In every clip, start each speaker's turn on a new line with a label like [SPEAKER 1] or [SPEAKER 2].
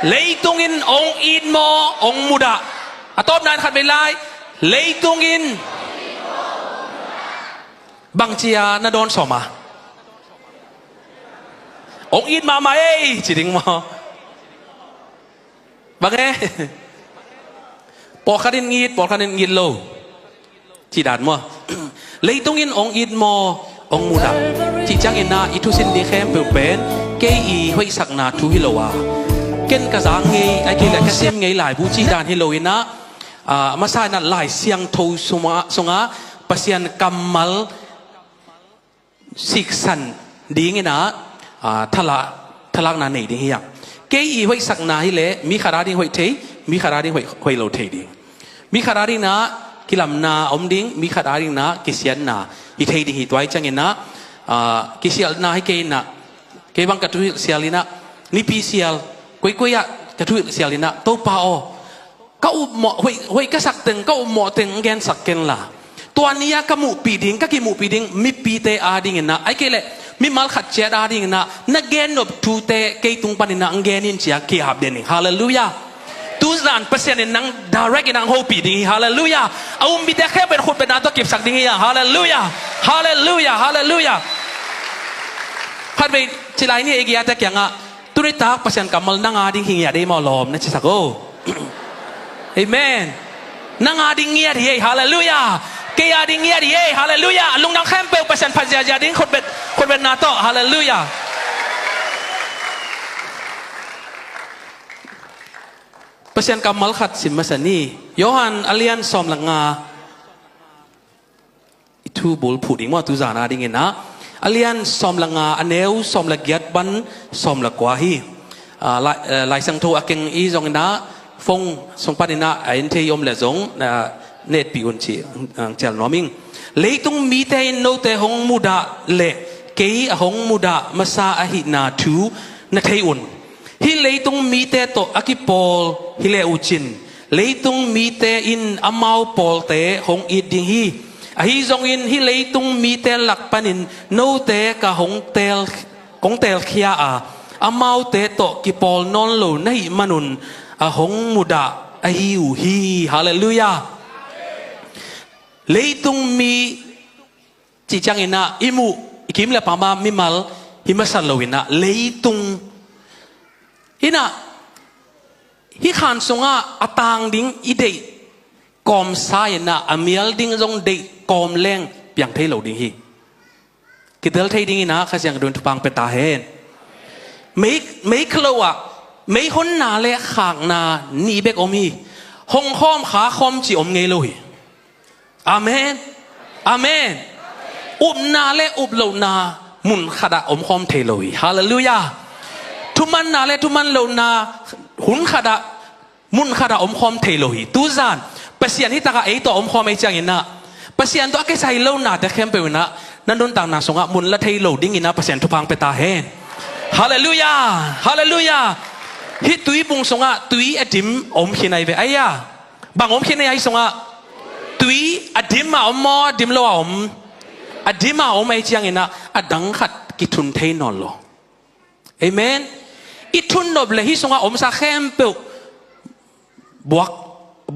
[SPEAKER 1] leitungin ong id mo ong muda atop nan khat belai leitungin bang chia na don soma ong id ma ma chỉ ding mo bangปอคันงิดโลจีดานมัวเลยต้องยินองอิดมอองมูดาจีจังอินนาอิทุสินดีแคมเปิลเป็นเกอีห้อยสักนาทูฮิโลวาเกนกระซังไงไอ้เกลกระเซียมไงหลายบูจีดานฮิโลอินนะมาใส่นั่นหลายเสียงทูสงะปัสยันกัมมัลสิกสันดีไงนะทลักนาเนดีเฮียเกอีห้อยสักนาฮิเลมีขาราดีห้อยเทมีขาราดีห้อยโลเทดีมีขาราดีนะกิลำนาอมดิ้งมีขาราดีนะกิเซียนนาฮิเทดีฮิตไว้จังเงินนะกิเซียลนาให้เกนะเกบังกระทุยเซียลินะนิพิเซียลกุยอะกระทุยเซียลินะโตปาโอก็อุหมอห้วยกษักตึงก็อุหมอตึงแกนสักเกนละตัวนี้ก็หมู่ปีดิ้งก็กิหมู่ปีดิ้งมีปีเตอาดิ้งนะไอ้เกลมีมัลขัดเจดาดิ้งนะนักเกนอบทูเตเกตุงปันนะอังเกนินเชียเกียบเดนิฮาเลลูยาตูซันเปอร์เซ็นต์นังดาร์เรกนังโฮปีดิ้งฮาเลลูยาเอามีแต่แค่เป็นคนเป็นนาตัวเก็บสักดิ้งยาฮาเลลูยาฮาเลลูยาฮาเลลูยาพัดไปจิไลนี่เอกิยาแต่ยังอ่ะตุริตาเปอร์เซ็นต์กับมัลนังอาดิ้งหิงยาได้มอลอมนะจิสักโอเอเมนนังอาดิ้งเงียดีฮาเลลูยาเกียดิ้งเงียดีฮาเลลูยาลุงนังแคมเปลเปอร์เซ็นต์พันยาดิ้งคนเป็นนาโตฮาเลลูยาเปอร์เซ็นต์กับมัลขัดสิมมาสนีโยฮันอเลียนซอมลังงาทูบุลพูดอีกว่าตุจานาดิ้งนะอเลียนซอมลังงาอันเนวซอมละเกียดบันซอมละกว่าฮีลายสังโทอาเกงอีจงนะฟงสงปานินะไอ้เทยมเลจงเนตปีอุนชีเจลนอมิงเลยต้องมีแต่โนเตหงมุดาเละเกยหงมุดามาซาอหินาทูนัทเทอุนฮิเลยต้องมีแต่โตอากิปอลฮิเลอุจินเลยต้องมีแต่อินอามาวปอลเตหงอิดดิงฮีฮิจงอินฮิเลยต้องมีแต่หลักปนินโนเตกะหงเตลเขียอามาวเตโตกิปอลนอนโลในมนุนหงมุดาฮิวฮีฮาเลลูยาเลยต้องมีจิจังอินะอิมูอิคิมเลปามามิมัลฮิมัสันโลวินะเลยต้องฮินะฮิขานสงะอตางดิ้งอีเดกอมสายนะอเมียลดิ้งจงเดกอมแรงอย่างเทโลดิ้งฮีกิเดลเทดิ้งนะข้าเสียงโดนทุบังเปตาเฮนไม่คลัวไม่คนนาเลขางนานีเบกอมีหงข้อมขาคอมจีอมเงลุยอาเมนอาเมนอุบนาเลอุบโลนามุนขดาอมคอมเทลุยฮาเลลูยาทุมันนาเลทุมันโลนาหุนขดามุนขดาอมคอมเทลุยตูซานเปเซียนที่ตากาเอตัวอมคอมไอจังอินะเปเซียนตัวอักษรโลนาแต่เข้มไปวินะนั่นโดนต่างนาสงะมุนละเทโลดิ้งอินะเปเซียนทุพังเปตาเฮนฮาเลลูยาฮาเลลูยาฮิตุยบุงสงะตุยอดิมอมขีนัยเวไอยาบางอมขีนัยไอสงะตุยอดิมมาอมมอดิมโลอมอดิมมาอมไอเจียงอินะอดังขัดกิทุนเทนอนโลเอเมนอิทุนนบเลยฮิสงะอมซาเข้มเปิลบว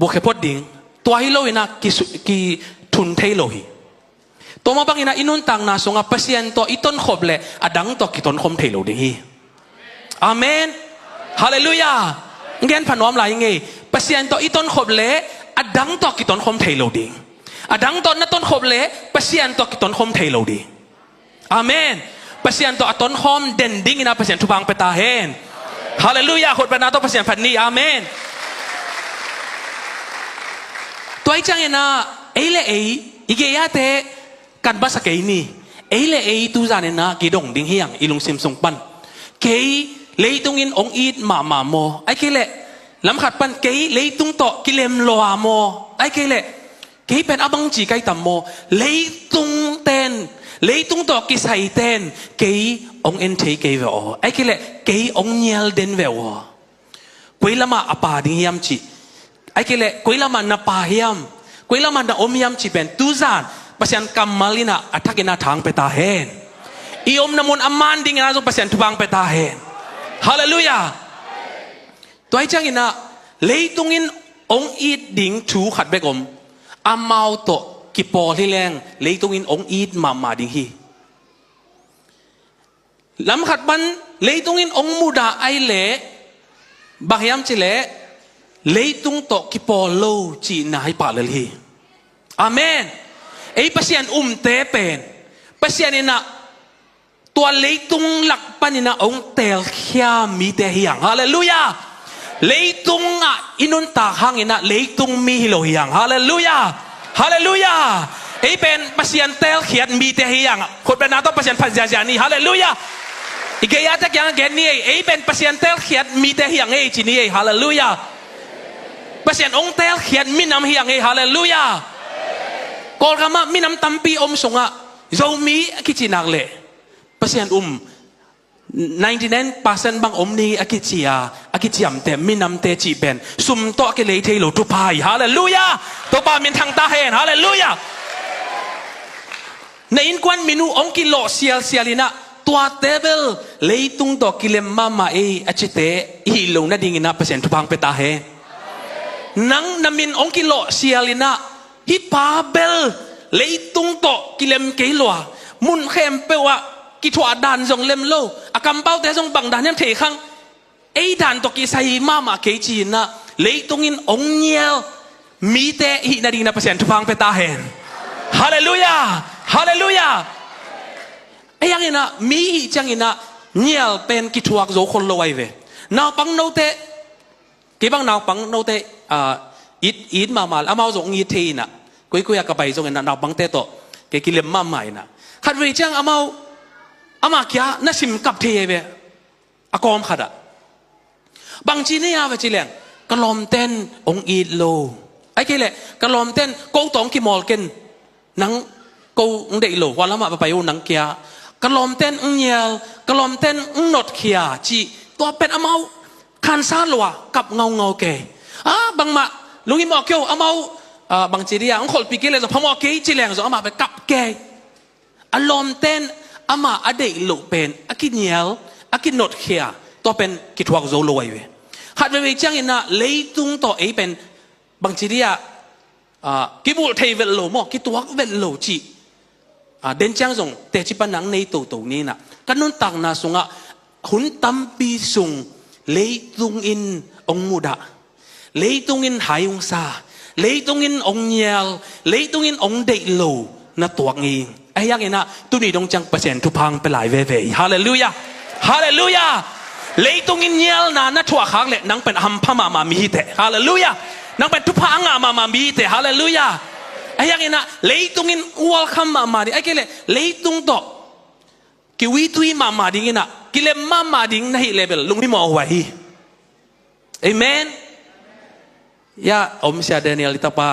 [SPEAKER 1] กเหพอดิ้งตัวฮิโลอินะกิทุนเทโลฮิตัวมาบางอินะอินุนต่างนาสงะเปเซียนตัวอิต้นขบเลยอดังตัวกิตนคมเทโลดิ้งฮีอาเมนฮาเลลูยาเงี้ยพันวอมลายยังไงเปอร์เซ็นต์ต่ออีต้นขบเละอดังต่อกี่ต้นคมเทโลดิงอดังต้นนั้นต้นขบเละเปอร์เซ็นต์ต่อกี่ต้นคมเทโลดิอาเมนเปอร์เซ็นต์ต่อต้นคมเด่นดิ้งนะเปอร์เซ็นต์ทุบังเปตาเฮนฮาเลลูยาคนเป็นนาต่อเปอร์เซ็นต์พันนี้อาเมนตัวไอ้จังเงินะเอเลเออีเกียเตกันบัสเกนี่เอเลเอตูจานินะกี่ดงดิ้งเฮียงอีลุงซิมสงปันเกยเลยตรงอินองอีดมาโมไอ้เกลลำขัดปันเกยเลยตรงโตกิเลมโลอาโมไอ้เกลเกยเป็นอบังจีไกตัมโมเลยตรงเต้นเลยตรงโตกิใส่เต้นเกยองเอ็นเทเกยเวอไอ้เกลเกยองเนียลเดนเวอกุยละมาอปาดิยามจีไอ้เกลกุยละมานาปาฮิยามกุยละมานาอมยามจีเป็นตูซานปัศยันกัมมาลินาอัฐกินาทางเปตาเฮนอีอมนามุนอามันดิ้งนะจงปัศยันทุบังเปตาเฮนฮาเลลูยา ตัวจังอินะเลยตรงอินองอีดดิ่งชูขัดเบกอมอามาโตกิปอที่แรงเลยตรงอินองอีดมาดิ่งฮีลำขัดบันเลยตรงอินองมุดาไอเล่บางยามเจเล่เลยตรงโตกิปอโลจีนายปาเลลีอาเมนไอ้ปัศยันเตเป็นปัศยันนี่นะตัวเลยตรงหลักปันนี่นะองเตลขี้ยมีเตหิยังฮาเลลูยาเลยตรงอ่ะอินุนตาหังนี่นะเลยตรงมีฮิโลหิยังฮาเลลูยาฮาเลลูยาไอ้เป็นปัศยันเตลขี้ยมีเตหิยังคนเป็นนาต้องปัศยันพันยานี่ฮาเลลูยาอีกอย่างจะยังเกินนี่ไอ้เป็นปัศยันเตลขี้ยมีเตหิยังไอ้จีนี่ฮาเลลูยาปัศยันองเตลขี้ยมีน้ำหิยังไอ้ฮาเลลูยากอลกามามีน้ำตั้มปีอมสงะโจมีกิจนักเล่ปัศยัน99% บางอมนี้อากิจยาอากิจยามแต่มีน้ำเตจีเป็นสุมโตกิเลเทโลทุพายฮาเลลูยาตัวปามีทางตาเห็นฮาเลลูยาในอินควันมินูองกิโลเซียลินะตัวเทเบิลเลยตุงตัวกิเลมมาเออจิเตฮิโลนัดดิ่งนะปัศยันทุพังเปตาเฮนังนามินองกิโลเซียลินะฮิปาเบลเลยตุงโตกิเลมเกลัวมุนเข้มเปว่ากิถวาดานจงเล็มโลอากัมเป้าแต่จงบังดานยังเทขังไอ้ดานตกิใส่มาเกจีนะเลยตุงินองเนียลมีแต่ฮินาดีนะเปอร์เซ็นต์ทุพังเปตาเห็นฮาเลลูยาฮาเลลูยาไอ้ยังไงนะมีจังไงนะเนียลเป็นกิถวาโจคนลอยเวนาปังโนเตกี่บังนาปังโนเตอีดมาอามาจงอีเทนะกุยกับไปจงเงินนาบังเตโตเกกิเลมมาใหม่นะขัดวิจังอามาเกียน่าสิมกับเทเวอากอมขัดอะบางทีนี่อาเวจิเลงกลอมเต้นองอีดโลไอ้เกล่กลอมเต้นกูตองกิมอลเกนนังกูเด็กโลวันละมาไปอยู่นังเกียกลอมเต้นเงียลกลอมเต้นนดเขียจีตัวเป็นอามาคันซาลัวกับเงาเกบางมาลุงอิมอเกียวอามาบางทีนี่อังคนปีเกเลยจะพมอเกจิเลงจะอามาไปกับเกอารมณ์เต้นอามาอเด็กหลุเป็นอากิเนียลอากินดเขียตัวเป็นกิทวักโซโลยเวหัดไปจังอินะเลยตุงตัวเป็นบางทีนี่กิบุเทเวลโลมอกิตัวเวลโลจีเดินจังส่งแต่จิปนังในตัวนี้นะกันนุ่นตังนาส่งหุ่นตั้มปีส่งเลยตุงอินองมุดะเลยตุงอินหายองซาเลยตุงอินองเนียลเลยตุงอินองเด็กโลนะตัวงี้ไอ้ยังไงนะตุนีดงจังเปอร์เซ็นต์ทุพังไปหลายเว่ฮาเลลูยาฮาเลลูยาเลยตรงอินเนียลนะทั่วข้างเลยนังเป็นอัมพมามีเตฮาเลลูยานังเป็นทุพังมามีเตฮาเลลูยาไอ้ยังไงนะเลยตรงอินวัลคัมมาดิไอ้เกลเลยตรงโตกิวิตุยมาดิงินะกิเลมาดิงนะฮิเลเบลลุงพี่มอไว้เอเมนยาอมเสียเดนิเอลิตาปา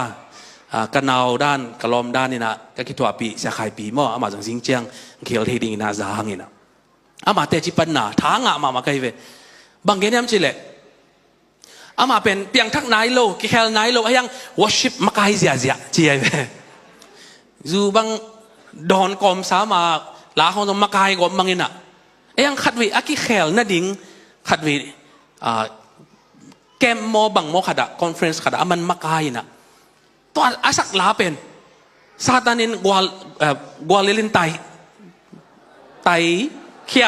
[SPEAKER 1] กันเอาด้านกลอมด้านนี่นะก็คิดว่าปีจะขายปีมั่วอามาจังสิงเจียงเขียวที่ดิ่งนาจางนี่นะอามาเตจิปันนาทางมาใครเวบางเกณฑ์ยามจิเละอามาเป็นเพียงทักนายโลกิเคลนายโลยัง worship มาใครเสียจีไอเวจูบางดอนกอมสามาลาของตรงมาใครกอมบางนี่นะยังขัดวิอากิเคลน่าดิ่งขัดวิแกมโมบังโมขัดอะคอนเฟรนซ์ขัดอะมันมาใครนะตัวอาศักลาเป็นซาตานินกวาเลลินไตเขีย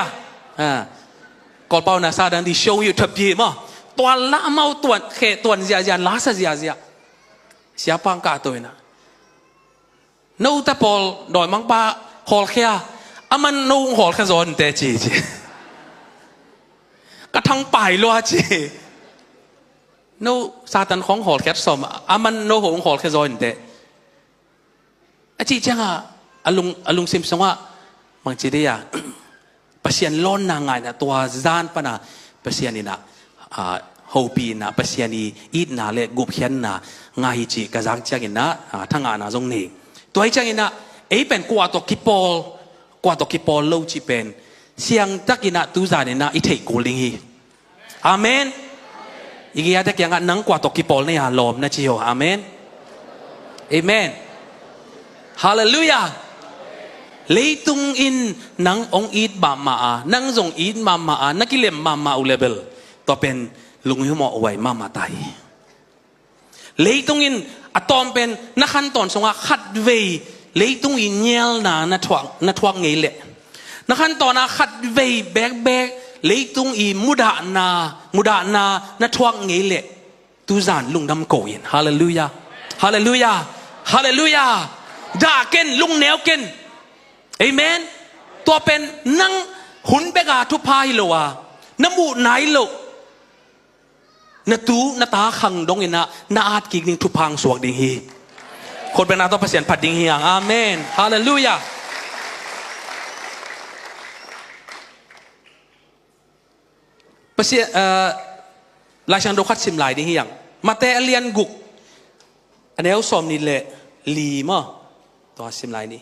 [SPEAKER 1] กอลเปานาซาดันที่โชว์อยู่ทับยีมั้งตัวละเมาตัวเขตัวเสียลาซะเสียเสียปังกาตัวนะนู่นแต่พอดอยมังปาหอลเขียมันนู่นหอลแค่โซนแต่จีกระทั่งไปลัวจีโนซาตันของหอลแคทสมมันโนหงหอลแคทซอยน์เดอจีจังอลุงซิมสงว่าบางทีเดียปัศยันล้นนางไงนะตัวจานปนะปัศยันนี่นะฮูปีนะปัศยันนี่อีดนะเล็กกุบเขียนนะง่ายจีกระจังจังนะทั้งงานนะตรงนี้ตัวไอ้จังนะเป็นกว่าตัวกิปอลโลจีเป็นเสียงตักนะตูจานี่นะอีเทกูลิงฮีอาเมนอีกอย่างที่ยังนังกว่าตกิปอลเนี่ยลมนะจิโออาเมนเอเมนฮาเลลูยาเลยตุงอินนังองอีดบามานังจงอีดมานักกิเลมมาอุเลเบลตัวเป็น ลุงหิมอเอาไว้มาตายเลยตรงอินอะตอมเป็นนักขันตอนสงฆ์ขัดเวเลยตรงอินเยลนาทวงไงเละนักขันตอนน่ะขัดเวแบกเลยตรงอินมุดานาทวงไงเละตูจานลุงดำโกยินฮาเลลูยาฮาเลลูยาฮาเลลูยาด่าเกินลุงแนวเกินเอเมนตัวเป็นนั่งหุ่นเบกาทุพายโลวะน้ำมูไหนโลนาตาขังดงอินะนาอาจกิกนิ่งทุพังสวกดิ่งฮีคนเป็นนาต้องเปลี่ยนผัดดิ่งฮีอย่างอาเมนฮาเลลูยาเปลี่ยนลายช่างดูขัดสิมลายดิ่งฮีอย่างมาแต่เลียนกุกอันนี้เขาสอมนี่แหละลีมั้งตัวสิมลายนี้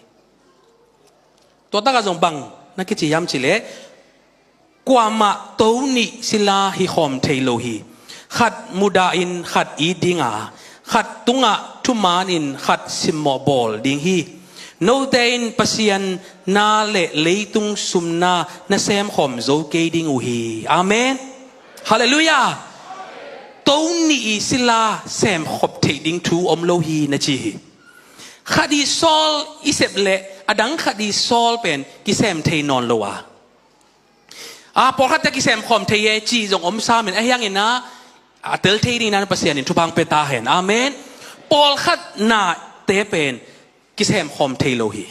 [SPEAKER 1] ตัวตั้งกระจงบังนักกิจยามจิเล่กว่ามาตัวนี้ศิลาฮิคอมเทโลฮีขัดมุดาอินขัดอีดิงาขัดตุงะทุมานินขัดซิมโมบอลดิงฮีโนเตอินปัสยันนาเลเลยตุงซุมนานาเซมขอมโจเกดิงอูฮีอาเมนฮาเลลูยาตัวนี้ศิลาเซมขบเทดิงทูอมโลฮีนะจีคดีซอลอิเซบเละอดังคดีซอลเป็นกิเซมเทนอนโลวาพอขัดตะกิเซมขอมเทเยจีจงอมซาเป็นไอ้ยังไงนะเตลเทนี่นั้นภาษาหนึ่งทุพังเปตาเห็นอาเมนปอลขัดนาเตเป็นกิเซมขอมเทโลฮี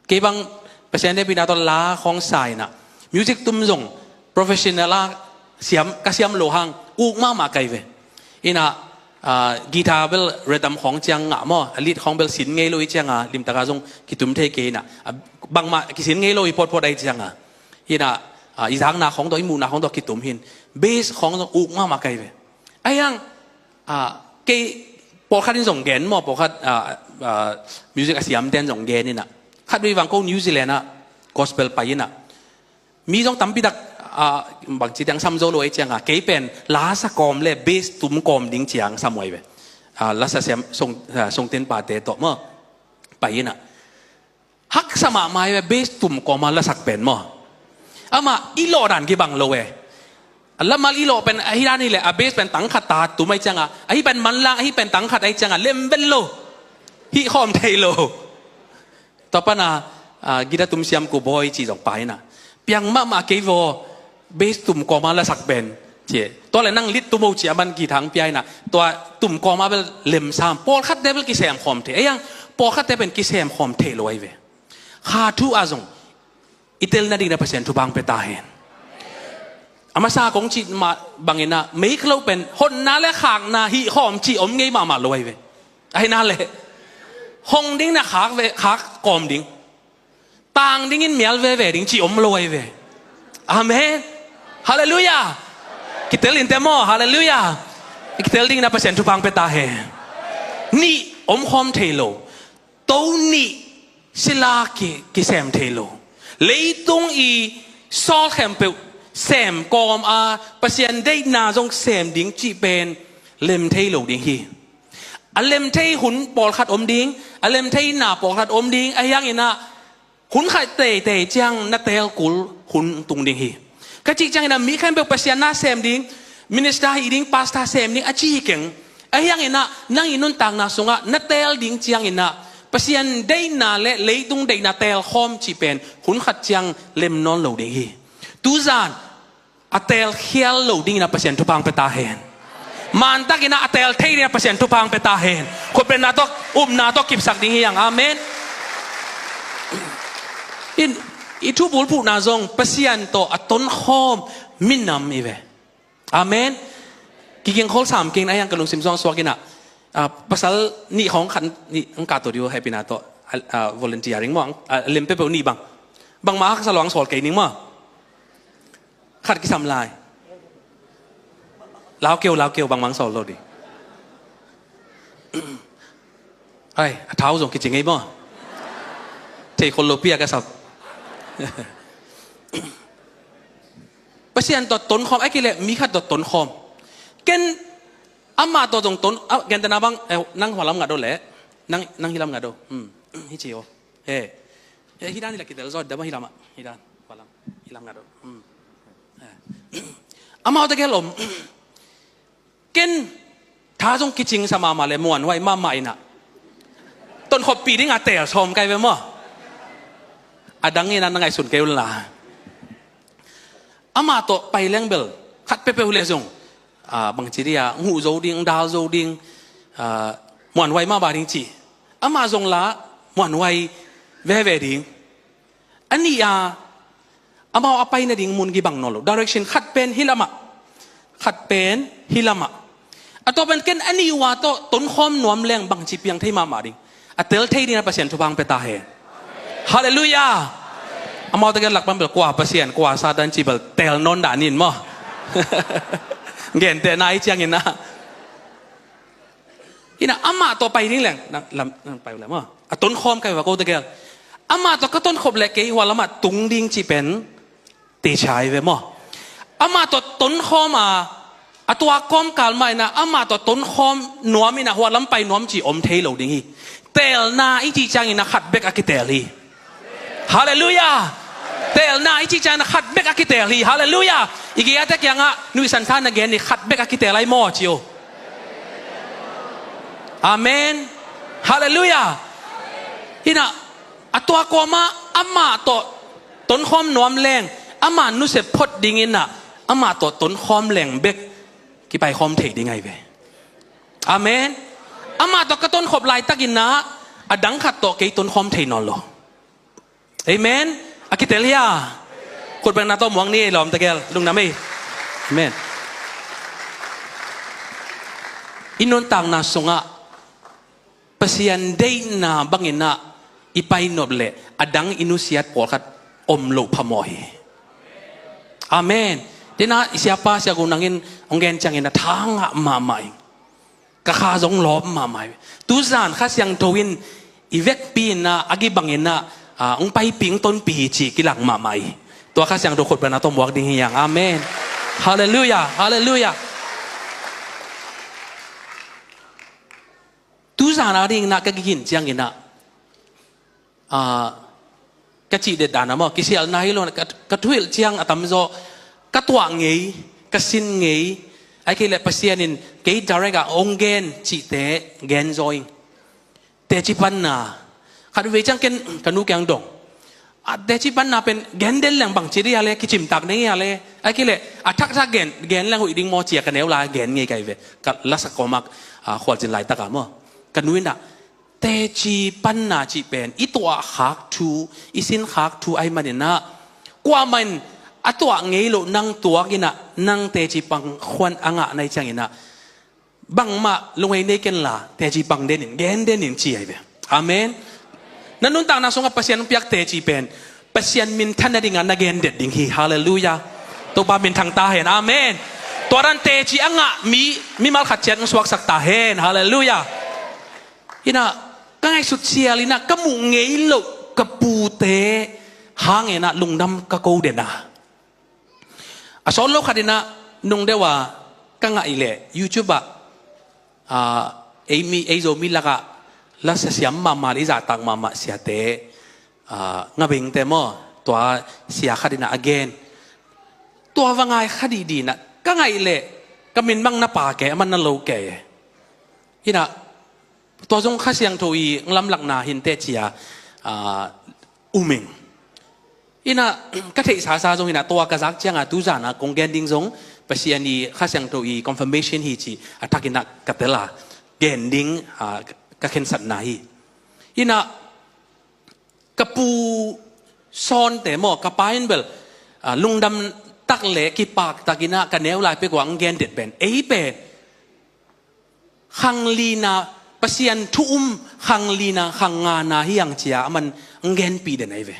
[SPEAKER 1] เก็บังภาษาเนี่ยเป็นอาตลาของสายนะมิวสิกตุ้มจงโปรเฟชชั่นอลเสียมกระเสียมโลหังอุกมาไกลเวอินะกีตาร์เบลเรดัมของเจียงอ่ะมั้งลิดของเบลสินไงโลอีเจียงอ่ะลิมตะกาจงกิตุมเทเกน่ะบางมากิสินไงโลอีพอได้เจียงอ่ะอินะอีทางนาของตัวอิมูนาของตัวกิตุมหินเบสของตัวอุกมาไกลเวไอ้ยังเกปอคัดที่ส่งแกนมั้งปอคัดมิวสิกอาเซียมแดนส่งแกนนี่น่ะคัดไปวังโกนิวซีแลนด์น่ะกอสเปลไปน่ะมีจงตั้มปิดักบางทียังซ้ำโจโลไอเจียงเกเป็นลาสกอมเล่เบสตุ้มกอมดิ้งเจียงซ้ำไว้เว้ลาสเสียมส่งเต็นป่าเตะต่อมั้งไปน่ะฮักสมาไม้เว้เบสตุ้มกอมมาลาสักเป็นมั้งมาอีโลดันกี่บังโลเว้แล้วมาอีโลเป็นไอ้ด้านนี่แหละเบสเป็นตังขัดตาตุ้มไอเจียงไอ้เป็นมันล่างไอ้เป็นตังขัดไอเจียงเล่มเป็นโลฮิคอมเทโลต่อไปน่ะกีตาร์ตุ้มเสียมกูบอยจีจงไปน่ะเพียงมาเกวเบสตุ่มกอมาละสักเป็นเจ้ตัวเลยนั่งลิดตุ่มเอาเจียบันกี่ถังพี่ไอ้น่ะตัวตุ่มกอมาเป็นเล่มซ้ำปอลคัดได้เป็นกิเซมคอมเทไอ้ยังปอลคัดได้เป็นกิเซมคอมเทลอยเวข้าทุอาจงอิตาลีนั่นดีนะเปอร์เซ็นต์ทุบางเปตาเห็นอามาซาของจีมาบางเงินนะไม่เคลาเป็นคนนั่นแหละขางนาฮิคอมจีอมไงมาลอยเวไอ้นั่นแหละห้องดิ้งนะขากอมดิ้งต่างดิ้งอินเมียลเวดิ้งจีอมลอยเวอาเมนฮาเลลูยาคิดเตลินเตมอฮาเลลูยาคิดเตลิงนะเปอร์เซ็นต์ทุพังเปตาเฮนี่อมคอมเทโลตัวนี้ศิลากิเซมเทโลเลยตรงอีซอลแคมเปลเซมกอมเปอร์เซ็นต์ได้นาจงเซมดิ้งจีเป็นเลมเทโลดิ้งฮีเลมเทหุ่นปอลขัดอมดิ้งเลมเทหน้าปอลขัดอมดิ้งไอ้ยังอีน่ะหุ่นไข่เตะจังนัดเตลกุลหุ่นตุงดิ้งฮีกะจิจังนะมีแค่เป็นภาษาหน้าเซมดิ้งมินิสตาฮีดิ้งพาสต้าเซมดิ้งอาชีพเก่งไอ้ยังอินะนั่งอินุนต่างนาสงะนัดเตลดิ้งจังอินะภาษาได้นาเละเลยตุงได้นาเตลคอมจีเป็นหุ่นขัดจังเล่มนอนเหลวดิ้งฮีตูจานอัตเตลเขียลเหลวดิ้งนะภาษาทุพังเปตาเฮนมันตักอินะอัตเตลเทียนะภาษาทุพังเปตาเฮนคนเป็นนาตกนาตกกิบสักดิ้งฮีอย่างอาเมนอิทุบุลผู้นาจงภาษาโตอัตนคอมมินนำอีเวอาเมนกิเกงโคลสามเกงนะยังกระลุงซิมซองสวากินะภาษานี่ของขันนี่อังกาตัวเดียวให้ปีนาโตvolunteering มั้งเล่มเปเปอร์นี่บางมาฮักสลองสอดเกนิ่งมั้งขัดกิสามลายลาวเกลบางมังสอดโลดีไอ้เท้าส่งกิจยังไงมั้งเทคนโลเปียกันสับภาษาตัวตนคอมไอ้กิเลมีขัดตัวตนคอมเกณฑ์อามาตัวตรงตนเกณฑ์แต่นาบังนั่งหัวลำงัดโดนแหละนั่งฮิลำงัดโดฮิจิโอฮิดานนี่แหละกิเตลซอดเดี๋ยวมาฮิลำฮิดานหัวลำงัดโด อามาตะแกลมเกินท้าจงกิจิงสมามาเลยมวนไว้มาใหม่น่ะต้นขบปีที่งาเตะชมไกลไปมั้งดังนี้นั่นไงสุนเกลล่ะอามาโตไปเลี้ยงเบลขัดเปเปหุเลซงบางทีเดียหูโจดิงดาวโจดิงมวนไว้มาบาริงจีอามาจงละมวนไว้เวดิงอันนี้อามาเอาไปในดิ่งมุนกีบังนอล direction ขัดเป็นฮิลามะขัดเป็นฮิลามะตัวเป็นเกินอันนี้ว่าตัวต้นคอมนวมแรงบางจีเปียงที่มาดิงเตลที่นี่นะเปอร์เซ็นต์ทุบางเปตาเฮฮาเลลูยาอามาตะเกียหลักมันเปกว่าเปอร์เซ็นต์กว่าซาดันจีเบลเตลนนด่านินมั้งเงินแต่นายจังเงินนะอีน่ะอามาตัวไปนี่แหละลำไปแล้วมั้งต้นคอมใครว่ากูตะเกียอามาตัวก็ต้นขบเล็กกี่หัวละมาตุงดิ่งจีเป็นตีชายเว้ยมั้งอามาตัวต้นคอมตัวคอมกาลไม่นะอามาตัวต้นคอมหนัวมีนะหัวล้ำไปหนัวมจีอมเทลดิ่งฮีเตลนาอีจีจังอินะขัดเบกอากิเตลีฮาเลลูยาเตลนาอีจีจังนะขัดเบกอากิเตลีฮาเลลูยาอีกอย่างแต่ยังนุสันทานนะเกนี่ขัดเบกอากิเตลีมอจิโออาเมนฮาเลลูยาที่น่ะตัวกอมาอามาตัวต้นคอมหนัวมแรงอามานุเสพพดดิ่งอินะอามาตัวต้นคอมแรงเบกกี่ไปคอมเทได้ไงเว้ยอาเมนอามาตัวกระต้นขบลายตะกินนะดังขัดตัวกี่ต้นคอมเทนอนหรอเอเมนอากิเตเลียคนเป็นนาโต้หมวงนี่หลอมตะเกียลุงน้ำไม่เอเมนอินนนต่างนาสงะเปเซียนได้นาบังอินะอีไปนบเละดังอินุเซียตปอดขัดอมโลพมอยอาเมนเดน่าsiapa siya kung nangin onggen changin na thanga mamai kakazong lob mamai tuzan khasyang towin ivek pi na agi bangin na ong pai ping ton pi chi kilang mamai to khasyang do khot bana tom wak ding yang amen hallelujah hallelujah tuzan ading na kagigin changin na kachi de dana mo kisial na hilo ka thuil chiang atam zoกตัวไงกสินไงไอ้ที่เล็บเสียนินเกี่ยดาร์กองเกนจิเตเกนจอยเตจิปันนาขัดเวจังกันนูแกงดงเตจิปันนาเป็นเกนเดลแหลงบางจีดีอะไรกิจิมตักนี่อะไรไอ้ที่เล็บทักเกนแหลงหุ่ยดิ่งมอเจียกันเนวลาเกนไงไกเวกัลักษณะกมักขวดจินไหลตะกามกันนูน่ะเตจิปันนาจิเป็นอีตัวหักทูอีสินหักทูไอ้มันเนี่ยนะกว่ามันตัวไงลูนั่งตัวกินะนั่งเตจิปังควันอ่างในจังกินะบังมาลงไอ้เนกันล่ะเตจิปังเดนินเกนเดนินจีไอเบอาเมนนั่นนุ่นต่างนาสงกับปัศยานเปียกเตจิเป็นปัศยานมินทันดิ่งนักเกนเด็ดดิ่งฮีฮาเลลูยาตัวบามินทางตาเห็นอาเมนตัวนั้นเตจิอ่างมีมาขัดเจ็ดสวักสักตาเห็นฮาเลลูยาที่น่ะก็ไงสุดเสียลินะก็มุงไงลูกระปูเตหางเงินะลุงดำกะโกเดนะสอนโลกขัดนะนุ่งเดว่ากังไงเล่ยูทูบเอมีไอโซมิลละกะลักษณะมาลิจ่าตังมาเสียเตงาบิงเตมอตัวเสียขัดนะ again ตัวว่าไงขัดดีนะกังไงเล่ก็มินบังนับปาแกมันนั่นโลแกที่น่ะตัวจงข้าเสียงทุยลำหลักนาหินเตจียอุมิงอินะก็ที่สาสาจงอินะตัวกระซักเจียงดูจานะกงแกนดิ้งจงไปเสียนี่ข้าเสียงตัวอี confirmation ฮีจีทักอินะกัตเตล่าแกนดิ้งก็เข็นสัตนาฮีอินะกระปูซอนแต่หมอกระปายนเบลลุงดำตักเละกีปากตักินะกันแนวลายไปกว่าแกนเด็ดเป็นเอเป็นขังลีนาเปเสียนทุ่มขังลีนาขังงานาฮียังเจียมันแกนปีเดนไอเว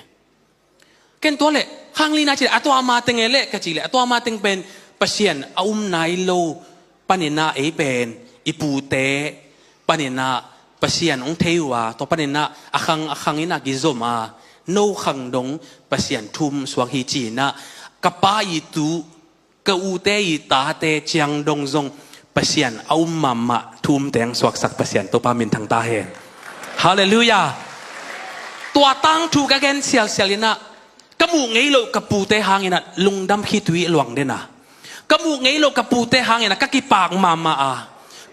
[SPEAKER 1] เกันตัวเละข้างลีน่าจิตตัวมาตึงเละกะจิเละตัวมาตึงเป็นเปเซียนอุ้มนายโลปนินาเอเป็นอิปูเตปนินาเปเซียนองเทวาตัวปนินาอังอินากิโซมาโนขังดงเปเซียนทุมสวงฮิจีนะกะป้าอิตูกะอูเตอิตาเตเจียงดงซงเปเซียนอุ้มมาทุมแตงสวกสักเปเซียนตัวปามินทางตาเฮฮาเลลูยาตัวตั้งถูกกันเสียลินะกมูไงลูกกปูเตหางอินะลุงดำคิดวิหลวงเดนะ kamu ngay lo kapute hangin kakipag mama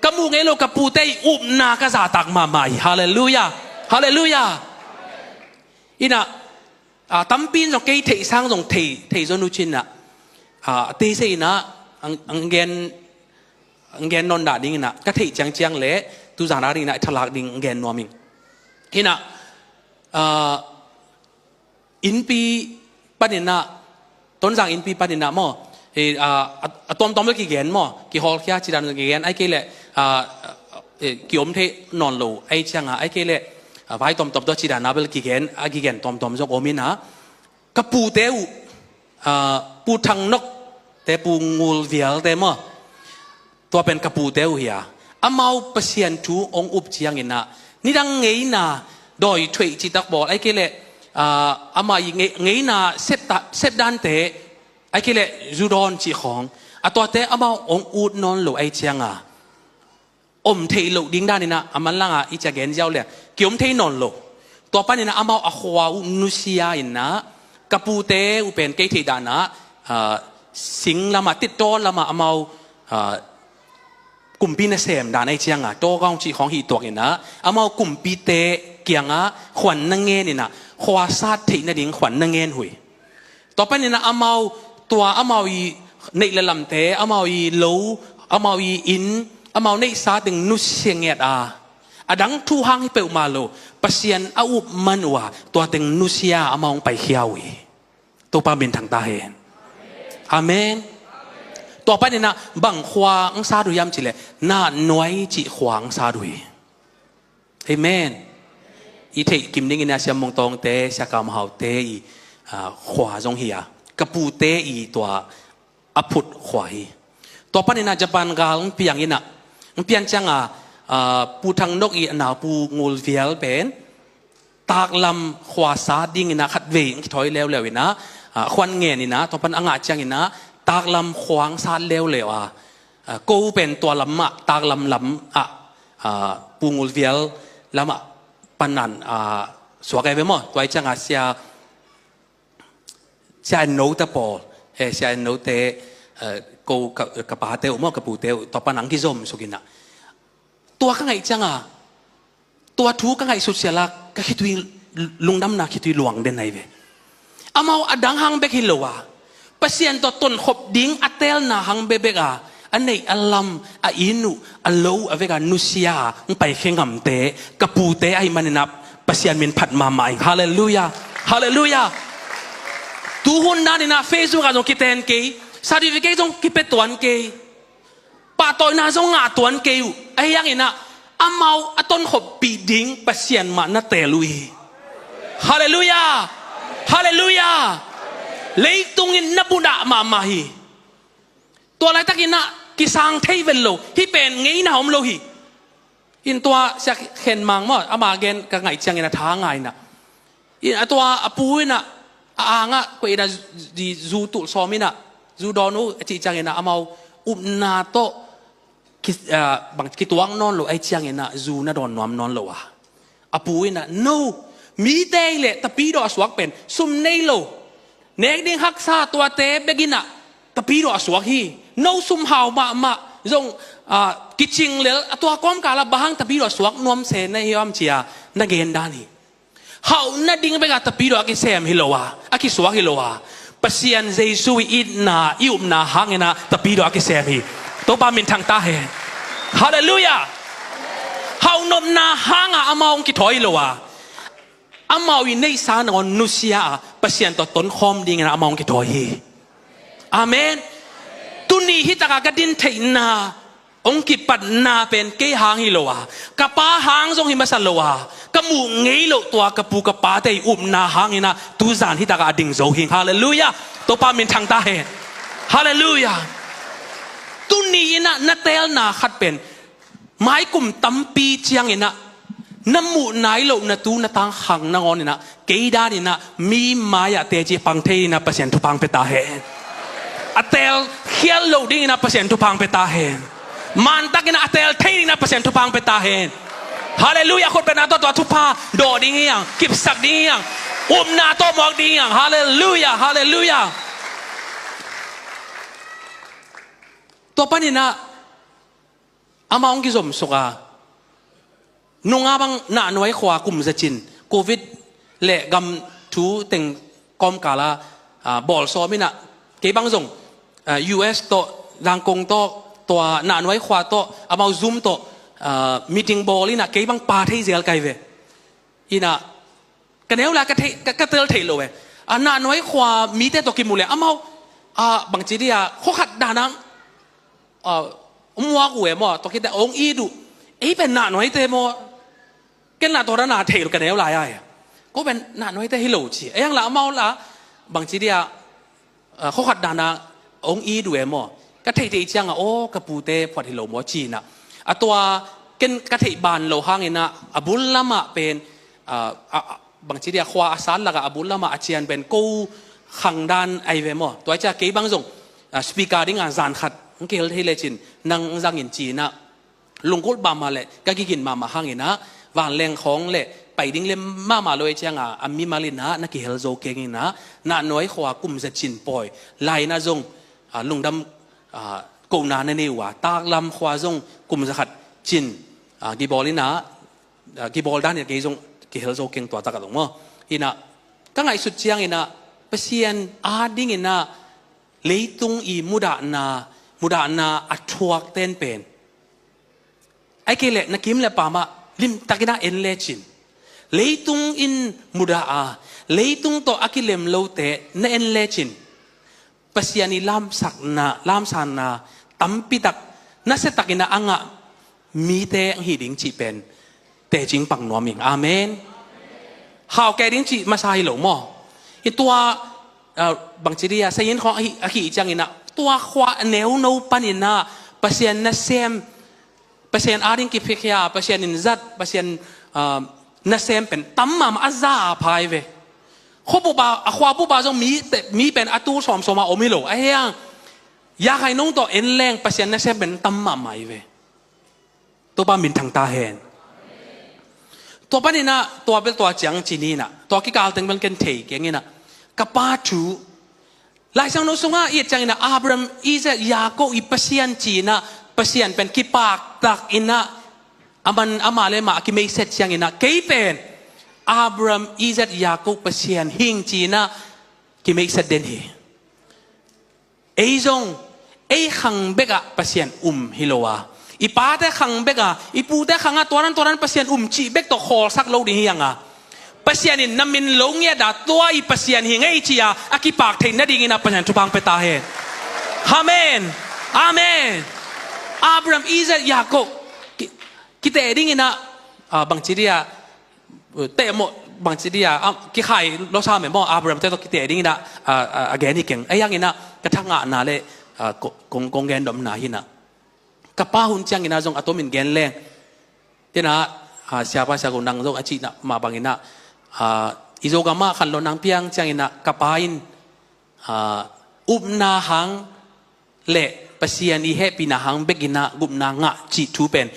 [SPEAKER 1] kamu ngay lo kapute na kasatak mama hallelujah hallelujah ina tampin trong cây thị sang trong thị cho nu chin tê say na ang gen non đã đi na các thị chang lẽ tu giảng đã đi na thалак đi gen no mình ina in pi paninaต้นจากอินปีปานินามอตอมเล็กกี่แกนมอกี่ฮอลแค่จีดันกี่แกนไอ้เกล่กี่อมเทนอนโลไอ้ช่างไอ้เกล่ไว้ตอมตัวจีดันนับเป็นกี่แกนกี่แกนตอมจงอมินะกระปูเตวปูทังนกแต่ปูงูเวียลแต่มอตัวเป็นกระปูเตวเฮียอามาเปอร์เซ็นต์ทูองอุบเชียงอินะนี่ดังไงนะโดยช่วยจิตตักบอกไอ้เกล่อามาอย่างงี้น่ะเซตด้านเตะไอ้เกล่จูดอนจีของตัวเตะอามาองอูดนอนหลูไอ้เชียงอมเทหลูดิ้งด้านนี่นะอามันล่างอีจะเกณฑ์เจ้าเลยเกี่ยมเทนอนหลูตัวป้านี่นะอามาอควาอุนุเซียอินนะกระปูเตะอุเป็นเกทิดานะสิงละมาติดต้นละมาอามากลุ่มปีนเสมด้านไอ้เชียงโตกองจีของหีตัวอินนะอามากลุ่มปีเตะเกี่ยงขวัญนังเงินนี่นะขวาซาติในดิ่งขวัญนังเงินหุยต่อไปนี่นะอามาตัวอามาอีในละลำเตะอามาอีโลอามาอีอินอามาในซาติงนุเสียงเงียดดังทูหางให้เปิดมาโลปัสยันอาอุมันว่าตัวติงนุเสียอามาไปเขียวตัวปาบินทางตาเห็นอาเมนต่อไปนี่นะบังขวางซาดุยามจิเลน่าหน่วยจิขวางซาดุยเอเมนอีเทกิมนิ่งนะเสียมงตองเตะเสียกามหาวเตะอีขวาจงเหียกระปูเตะอีตัวอภุดขวายต่อไปนี่นะจะปานกาลเปียงอินะเปียงจังปูทางนกอีหนาปูงูเวียลเป็นตากลำขวาซาดิ้งอินะขัดเวงถอยแล้วอินะควันเงี้ยนี่นะต่อไปอ่างจังอินะตากลำขวางซาแล้วกูเป็นตัวลำตากลำปูงูเวียลลำปันนันสวกไอ้เว้ยมั้งตัวไอ้จังเสียโน้ตปอเสียโน้ตกูกับป้าเต๋อมั้งกับปู่เต๋อต่อปันนังกิจมสุกินะตัวข้างไอ้จังตัวทูข้างไอ้สุดเสียละก็คิดว่าลุงดำนาคิดว่าหลวงเด่นไหนเว้ยอามาอดังหังเบกฮิโลวะเปอร์เซ็นต์ตัวต้นขบดิ้งอัตเตลนาหังเบเบกอันไหนอัลลัมอินุอัลโลอเวกานุเซียไปเข่งหำเตะกระปูเตะไอ้มันนับเปอร์เซ็นต์มันผัดมาใหม่ฮาเลลูยาฮาเลลูยาตูหุ่นด้านนี้นะเฟซบุ๊กอาจจะคิดแทนเกย์ซาดิฟิกเกย์จงคิดเป็นตัวเกย์ป่าตัวน่าจงงาตัวเกย์ไอ้ยังไงนะอามาอัต้นขบปีดิ้งเปอร์เซ็นต์มันน่าเตะลุยฮาเลลูยาฮาเลลูยาเลยตรงนี้นับบุญมาใหม่ตัวอะไรตะกี้นะกิสังเทวินโลที่เป็นไงนะผมโลหิอินตัวเสียเข็นมังมั้งอามาเกนกับไงจังไงนะท้าไงนะอินตัวปูน่ะอ่างก็อินะดีจูตุซอมินะจูดอนูจีจังไงนะอามาอุบนาโตบางกิตัวงนอนโลไอจังไงนะจูน่ะโดนนวมนอนโลอ่ะปูน่ะ no มีเตยเลยแต่ปีดอสวักเป็นซุ่มในโลเนกดิ้งฮักซาตัวเตะเบกินะแต่ปีดอสวักฮีno ซุ่มหาวมาจงกิจิงเลยตัวก้อมกาลบางแต่ปีดอสวักนวมเสนในยามเชียนักเกณฑ์ด้านนี้หาวนัดดิ้งไปกับแต่ปีดอกิเซมฮิโลวากิสวักฮิโลวาเปอร์เซียนเจสุอินนาอิอุมนาฮังนะแต่ปีดอกิเซมฮีตัวปามินทางตาเฮฮาเลลูยาหาวนมนาฮังอามองกิถอยโลวาอามาวินในสานอนนุเซียเปอร์เซียนตัวต้นคอมดิ้งนะอามองกิถอยอาเมนตุนีฮิตากากดินเทนาองกิปัดนาเป็นเกหางฮิโลวากะป้าหางทรงหิมาสัลโลวากะมูเงยโลตัวกะปูกะป้าเตยอุบนาหางฮินะตูซานฮิตากาดิ่งโซหิงฮาเลลูยาตัวปามินทางตาเฮฮาเลลูยาตุนีนะนาเตลนาขัดเป็นไม้กลุ่มตั้มปีเจียงนะน้ำมูนายโลนาตูนาตังหังนางอนนะเกยดานี่นะมีมายาเตจิปังเทนะเปอร์เซ็นต์ทุพังเปตาเฮอัตเตลเขียนโลดิ้งนะเปอร์เซ็นต์ทุพังเปตาเฮมันตักนะอัตเตลเทนะเปอร์เซ็นต์ทุพังเปตาเฮฮาเลลูยาคนเป็นนาตัวทุพาโดดิ้งยังกิบสักดิ้งยังนาตัวมอกดิ้งยังฮาเลลูยาฮาเลลูยา ตัวปันนี่นะอามาองกิจมสุกานุ่งอาบังหน้าหน่วยขวากุมจะจินโควิดเละกำทูเต็งกอมกาลาบอลซอมินะเก็บังส่งUS โตดังกงโตตัวหน้าหน่วยขวาโตอามาซูมโตมีติ้งบอลนี่นะเก็บังปาที่เสียไกลเวอีนะกันเอวละก็เตลเทโลเวหน้าหน่วยขวามีแต่ตัวกิมูเลยอามาบางทีเดียเขาขัดด่านังมัวกูเอ๋มอตัวคิดแต่องอีดูเป็นหน้าหน่วยเตมอกันหน้าตัวหน้าเทลกันเอวลายไอ้ก็เป็นหน้าหน่วยเตฮิโลจียังละเมาละบางทีเดียเขาขัดด่านังองอีดูเอ๋มอก็เทติจังโอ้กระปูเตพอฮิโลมอจีนะตัวกันกระเทบานโลหางเงินะบุลละมาเป็นบางทีเดียควาอาสาละกับบุลละมาอาเจียนเป็นกูขังด้านไอเวมอตัวจะเก็บบางส่งสปีกาดิ้งจานขัดเกี่ยวกับเลจินนังจังอินจีนะลุงกุลบามาเลยก็กินมาหางเงินะวางแรงของเลยไปดิ้งเล่มมาเลยจังอามีมาลินะนักเกี่ยวโจเก่งนะน่าน้อยขวากุมจะจินปอยไลน่าจงลุงดำกูนาในนิวตากลำขวาจงกุมจะขัดจินกีบอลลินะกีบอลด้านเนี่ยกีจงกีเฮลโจเก่งตัวตากตรงมั้งอินะก็ไงสุดเชียงอินะเปเซียนอาดิ้งอินะเลยตุงอีมุดานาอัดทวกเต้นเป็นไอ้เกล็ดนักกิมเล่ปามาลิมตะกินาเอ็นเลจินเลยตุงอินมุดาเลยตุงโตอากิเลมโลเตนเอ็นเลจินเปเซียนีลามสักนาลามสานาตั้มปิตักนั่นเสตักินาอ่างมีเตงหิดิงจีเป็นแต่จริงปังนัวมิงอาเมนข่าวแกดิงจีมาใส่หลงมออีตัวบางทีเดียสยินของอาขีจังอินะตัวขวาเนวโนปันอินะเปอร์เซ็นต์นัสเซมเปอร์เซ็นต์อาริงกิฟิกยาเปอร์เซ็นต์อินซัดเปอร์เซ็นต์นัสเซมเป็นตั้มมาอัซาพายเวเขาบอกว่าขวาผู้บ่าวจงมีเป็นอัตูสอมสมาโอมิโลไอ้ยังอยากให้น้องตัวเอ็นแรงเปอร์เซ็นต์นัสเซมเป็นตั้มมาไม่เวตัวบ้ามินทางตาเห็นตัวปันอินะตัวเป็นตัวจังจีนีนะตัวกิกาลตึงเป็นกันเทกอย่างงี้นะกับป้าจูหลายสังโนสุงาอีจังอินะอับรามอิเซยาโกอีเปเซียนจีนะเปเซียนเป็นกิปากตักอินะอามาเลมากิไม่เสร็จจังอินะเกยเป็นอับรามอิเซยาโกเปเซียนหิงจีนะกิไม่เสร็จเด่นฮีไอจงไอขังเบกะเปเซียนฮิโลวาอีป้าแต่ขังเบกะอีปูแต่ขังตัวนั้นเปเซียนจีเบกตัวคอสักโลดียังอ่ะpasien in namin longya da tua I pasien hingai chia akipak thei na ding ina pasien tupang peta he amen amen Abraham Isaac Jacob kita ding ina bang chiria te mo bang chiria ki khai lo sa me mo Abraham te to kita ding ina again ikeng ayang ina kathanga na le kong gen dom na hina kapa hun chang ina jong atomin gen leng tena siapa sa ko nang jong achi na ma bang ina izogama kan lo nang piang chang ina kapain na hang le pasien I he pina hang begina gumna nga chi thu pen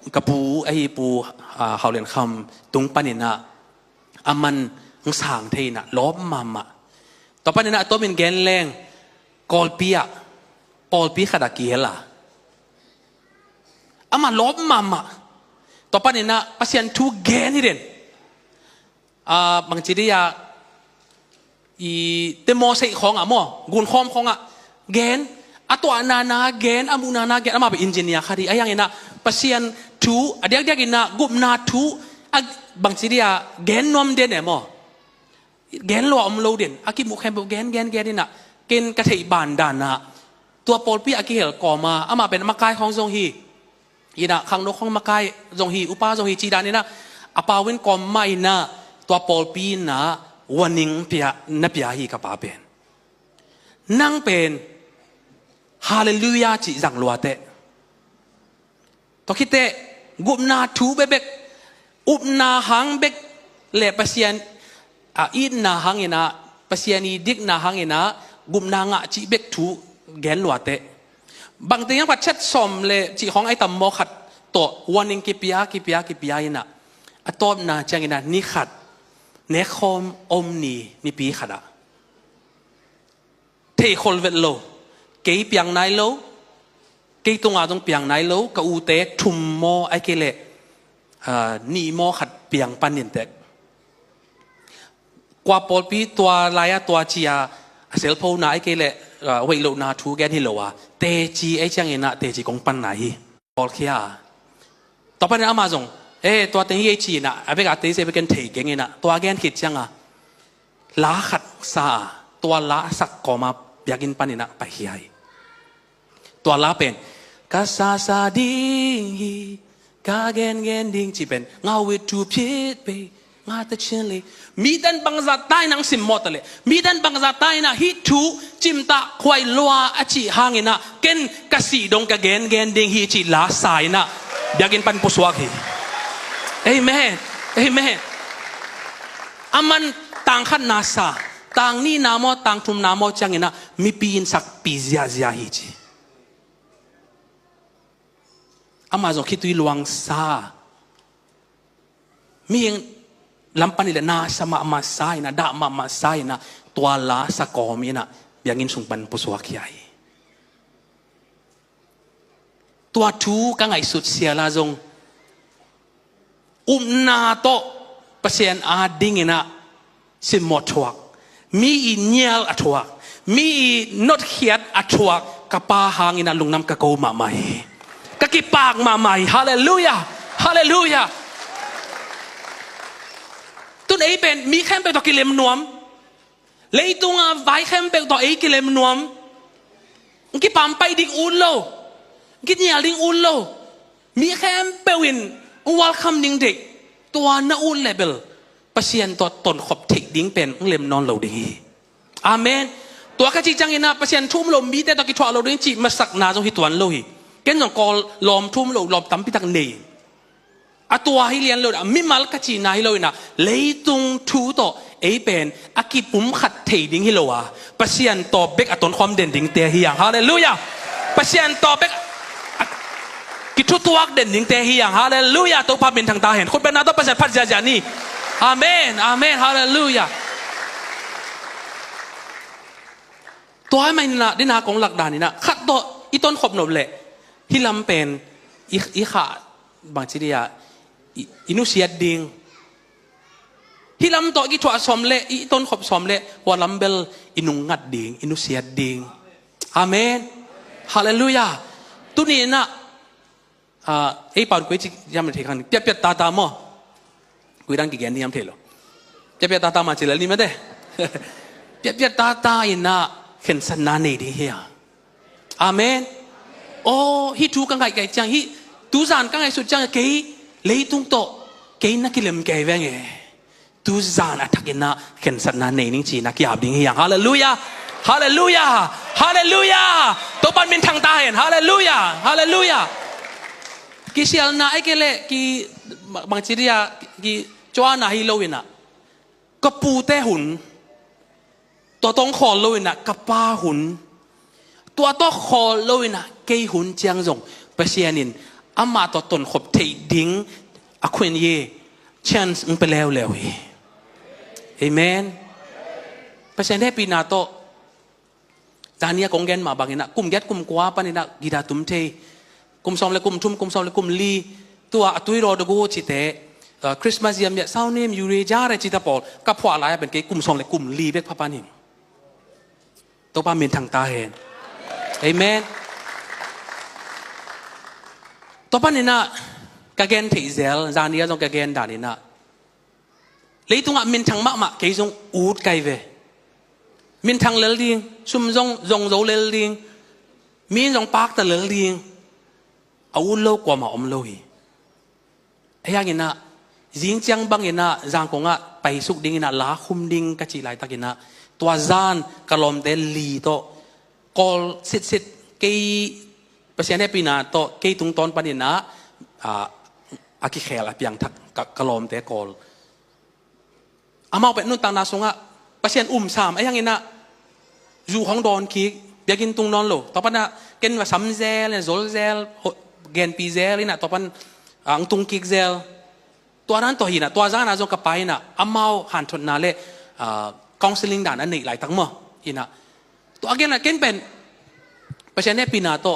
[SPEAKER 1] kapu ai pu haulen kham tung panina aman ng sang theina lob mama to panina to min gen leng kolpia polpi khada kiela ama lob mama to panina pasien thu gen hirenบางทีเดียอีเตโมเสกของอ่ะมั่วกุนคอมของอ่ะเกนตัวนาเกนอามูนาเกนมาเป็นอินจิเนียร์คดีไอ้ยังไงนะปัสเซียนทูเดียกินนะกุมนาทูบางทีเดียเกนนอมเด่นเนี่ยมั่วเกนหล่อมโลเด่นอากิมุขแฮมเกนนี่นะเกนกระเทยบานดานนะตัวโปลปีอากิเฮลก่อมาอามาเป็นมากายของทรงฮีอีนะขังนกของมากายทรงฮีอุปาทรงฮีจีดานี่นะอาปาวินก่อมาอินะตัวปอลปีนะวันนิงเปียนับยาฮีกับป้าเป็นนั่งเป็นฮาเลลูยาจิจังลัวเตะตัวคิดเตะกุมนาทูเบกอุบนาหังเบกเล่ปัสยานอินนาหังเนะปัสยานีดิกนาหังเนะกุมนางะจิเบกทูแกนลัวเตะบางทียังปัดเช็ดสมเลยจิของไอตัมโมขัดตัววันนิงกิปยาอินะอัตโตมนาจังอินะนิขัดเนคอมอมนีนิปีขดาเทคอลเวลโลเกย์เปียงไนโล cái tung à trong piang này lâu cái u tế thum mò ai cái lệ ni mò khát piang pan nhìn tệ qua bol pi tua laya tua chia cell phone na ai cái lệ vậy lâu na thu gen hi lâu à tê chi ai chẳng ina tê chi công pan này bol kiaต่อไปในอามาซงตัวเต็งยี่จีน่ะไอ้เพื่อนตีเซไปกันถี่เก่งน่ะตัวแกนคิดจังอ่ะล้าขัดซาตัวล้าสักก่อมาอยากกินปันนี่น่ะไปเฮียตัวล้าเป็นกาซาซาดิกาแกนดิ้งจีเป็นเงาวิจูพิษไปงาตะเชนเลยมีดันบังจัดใต้นังสิมมอตเลยมีดันบังจัดใต้น่ะฮิทูจิมตะควายลัวอจิหางน่ะเกนกสีดงกาแกนดิ้งฮิจิล้าสายน่ะอยากกินปันปุสวากีเอ้ยแม่อามันต่างขันนาซาต่างนี่นามอต่างทุมนามอจังเงินะมีปีนสักปีเสียฮิจิอามาจงคิดตุยลวงซามีเองลำปันนี่แหละนาสมามาซายนะด่ามาซายนะตัวลาสกอมีนะอยากกินสุงปันปุสวากีตัวทูกังไอสุดเสียละจงนาโตเปอร์เซ็นต์อาดิ้งนะสิมอทวกมีอินเนียลอัทวกมีนอตเขียดอัทวกกะปาหางอินะลุงน้ำกะโกมาใหม่กะกิปากมาใหม่ฮาเลลูยาฮาเลลูยาตุนเอเป็นมีแค่เป็นตัวกิเลมนวมเลยตุงไว้แค่เป็นตัวเอกิเลมนวมกิปามไปดิ้งอุลโลกินยาดิ้งอุลโลมีแค่เป็นวินวัลคัมดิ้งเด็กตัวน่าอุ่นเลเวลเปอร์เซ็นต์ตัวตนขบถิกดิ้งเป็นเล่มนอนเหล่าดีอาเมนตัวกระจิจังเงินะเปอร์เซ็นต์ทุ่มลมมีแต่ตัวกิจวัตรเราดิ้งจีมาสักนาจงหิตวันเลยเก่งจงกอลลอมทุ่มลมลอมตั้มพิทักเนยตัวให้เรียนเลยมิมัลกระจีนายเลยนะเลยตรงทูต่อเอเป็นอากิปุ่มขัดถิดิ้งฮิโลวะเปอร์เซ็นต์ต่อเบกอัตนความเด่นดิ้งเตียเฮียฮาเลลูยาเปอร์เซ็นต์ต่อเบกกิจตัวเด่นยิ่งเตะเฮียงฮาเลลูยาตัวพามินทางตาเห็นคนเป็นนาตัวประเสริฐพัฒน์จานี่อาเมนอาเมนฮาเลลูยาตัวให้ไม่น่ะดินาของหลักด่านนี่นะขัดตัวอีต้นขบหนบเละที่ลำเป็นอีขาบางทีเดียอินุเสียดิงที่ลำตัวกิจวัตรสมเละอีต้นขบสมเละว่าลำเบลอินุงัดดิงอินุเสียดิงอาเมนฮาเลลูยาตัวนี้นะไอ้ปานกุยจิยามเทคันเปียตาหม้อกุยดังกี่แกนนี่ยามเทโลเปียตามาจิลนี่ไม่ได้เปียตาอินะเห็นสันนาเนดีเฮียอาเมนโอ้ฮิทูกังไก่จังฮิตูซานกังไก่สุดจังเกยเลยตุงโตเกยนักกิเลมเกยเวงเอตูซานอัฐกินะเห็นสันนาเนนิ่งจีนักยาบดิ้งเฮียฮาเลลูยาฮาเลลูยาฮาเลลูยาตัวปันเป็นทางตาเห็นฮาเลลูยาฮาเลลูยากิเชียลนาไอ้เกลกิบางทีเดียกิจวานาฮิโลวินะก็ปูเตหุนตัวต้องขอโลวินะกับป้าหุนตัวต้องขอโลวินะเกยหุนเจียงจงเปเชียนินอามาตัวตนขบเทดิ้งอควินเย่เชนส์ไปแล้วเอเมนเปเชียนได้ปีนาโตจานีกงเกนมาบางอินะกุมเก็ตกุมกว่าปานินะกีดาตุมเทกุมซอมเลกุมทุ่มกุมซอมเลกุมลีตัวตุยรอดกูจิเตคริสต์มาสยามเนี่ยเศร้าเนมยูเรจาร์จิตาปอลกับพวกอะไรเป็นเกกุมซอมเลกุมลีเบกพะปานิงตัวปามินทางตาเห็นเอเมนตัวปานินะกะเกนเทเซลจานียจงกะเกนดานินะเลยตรงอ่ะมินทางมะมะเกยจงอูดไกเวมินทางเลลดิงซุมจงโจเลลดิงมีจงปากแต่เลลดิงอาวุธโลกว่ามาอมโลหีไอ้ยังงี้นะยิงจังบังงี้นะจางคงอ่ะไปสุกดิ้งงี้นะล้าคุมดิ้งกะจีไหลตะกี้นะตัวจานกะลอมเดลีโตกอลสิทเกยเปอร์เซ็นต์ได้ปีนาโตเกยตุงตอนปนินะอากิเขลเปียงทักกะลอมเตกอลอามาเป็นนุ่นต่างนาสงอ่ะเปอร์เซ็นต์สามไอ้ยังงี้นะอยู่ของดอนคิกเดี๋ยวกินตุงนอนโลต่อไปนะเกินว่าซัมเซลเนี่ยโซลเซลเกนปีเซลนี่นะต่อไปอังตุงคิกเซลตัวนั้นตัวหินะตัวจานนะจงกระไปนะอามาหันทุนนาเล่คอนซัลทิงด่านอันนี้หลายตั้งมั้งหินะตัวเกนนะเกนเป็นเปอร์เซ็นต์เนี่ยปีนาโต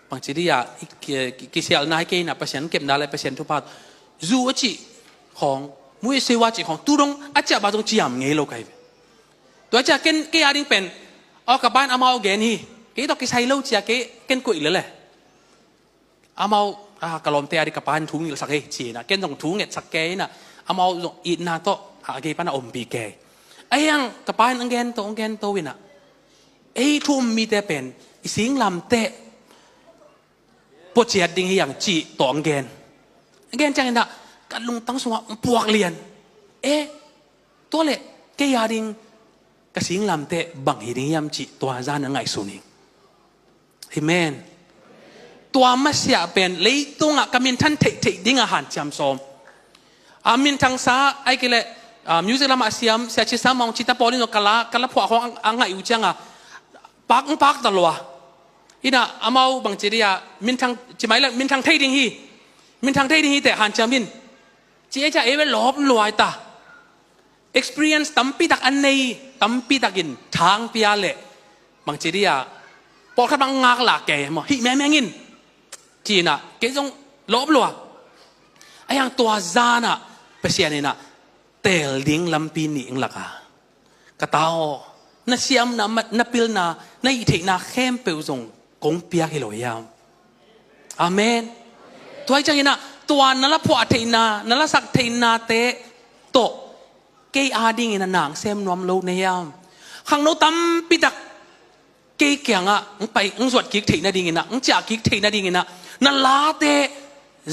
[SPEAKER 1] บางทีที่อยากกิเซียลนายเกน่ะเปอร์เซ็นต์เก็บนาเลยเปอร์เซ็นต์ทุกภาคจูอจิของมุ้ยเสวาจิของตุรงอาจจะบาตรงจียมเงี้ยโลกไอ้ตัวจะเก่งเกี่ยดิ้งเป็นเอากับบ้านอามาเอาเกนี่เกี่ยต้องกิใช้โลกจียเก่งกุยเลยแหละอามาากระลอมเตะดิ้งกับบ้านทุ่งอยู่สักเฮจีนะเก่งต้องทุ่งเนี่ยสักเกน่ะอามาอีนาโตหาเกป้าน่ะอมปีเกไอ้ยังกับบ้านอังเกนโตวินะไอ้ทุ่มมีแต่เป็นสิ่งลำเตะปวดเจียดดิ้งอย่างจีต่ออังเกนจังเห็นด่ะกันลุงตั้งสวะปวกเลียนตัวเละแกยาดิ้งกระสิงลำเตะบังหิดิ้งยำจีตัวจานยังไงสุนิงเอเมนตัวมัสยาเป็นเลยตรงอ่ะกำมินท่านเทดิ้งอาหารจำซอมอามินทางซ้าไอ้เกลมิวสิกลามาเสียมเสียชิสามองจิตาปอลิโนกะลาพวกของอังไงอยู่จังอ่ะปักตลอดอีน่ะอามาบางจีเดียมินทางจิไหมล่ะมินทางเทดิ้งฮีแต่หันจามินจีจะเวลอบลอยตา experience ตั้มปีตักอันนี้ตั้มปีตักินทางพิอาเล่บางจีเดียพอขับบังงากหลักแกมั้งฮิแม่งินจีน่ะเกจงลอบลอยไอ้ยังตัวจาน่ะเปเสียนี่น่ะเตลดิ้งลำปีนี่อิงหลักอ่ะกระตาวน่ะเสียมน่ะน่ะปิลน่ะน่ะอีเทน่ะเข้มเปิลจงกงเปียกให้ลอยยามอาเมนตัวจังยินะตัวนั่นละพวกเทนานั่นละสักเทนาเตะโตเกยอาดิ้งนั่นหนังเซมนวมโลกในยามข้างโน้ตั้มปิดักเกยเกียงอ่ะไปสวดกิกเทนาดิ้งนะจากกิกเทนาดิ้งนะนั่นลาเตะ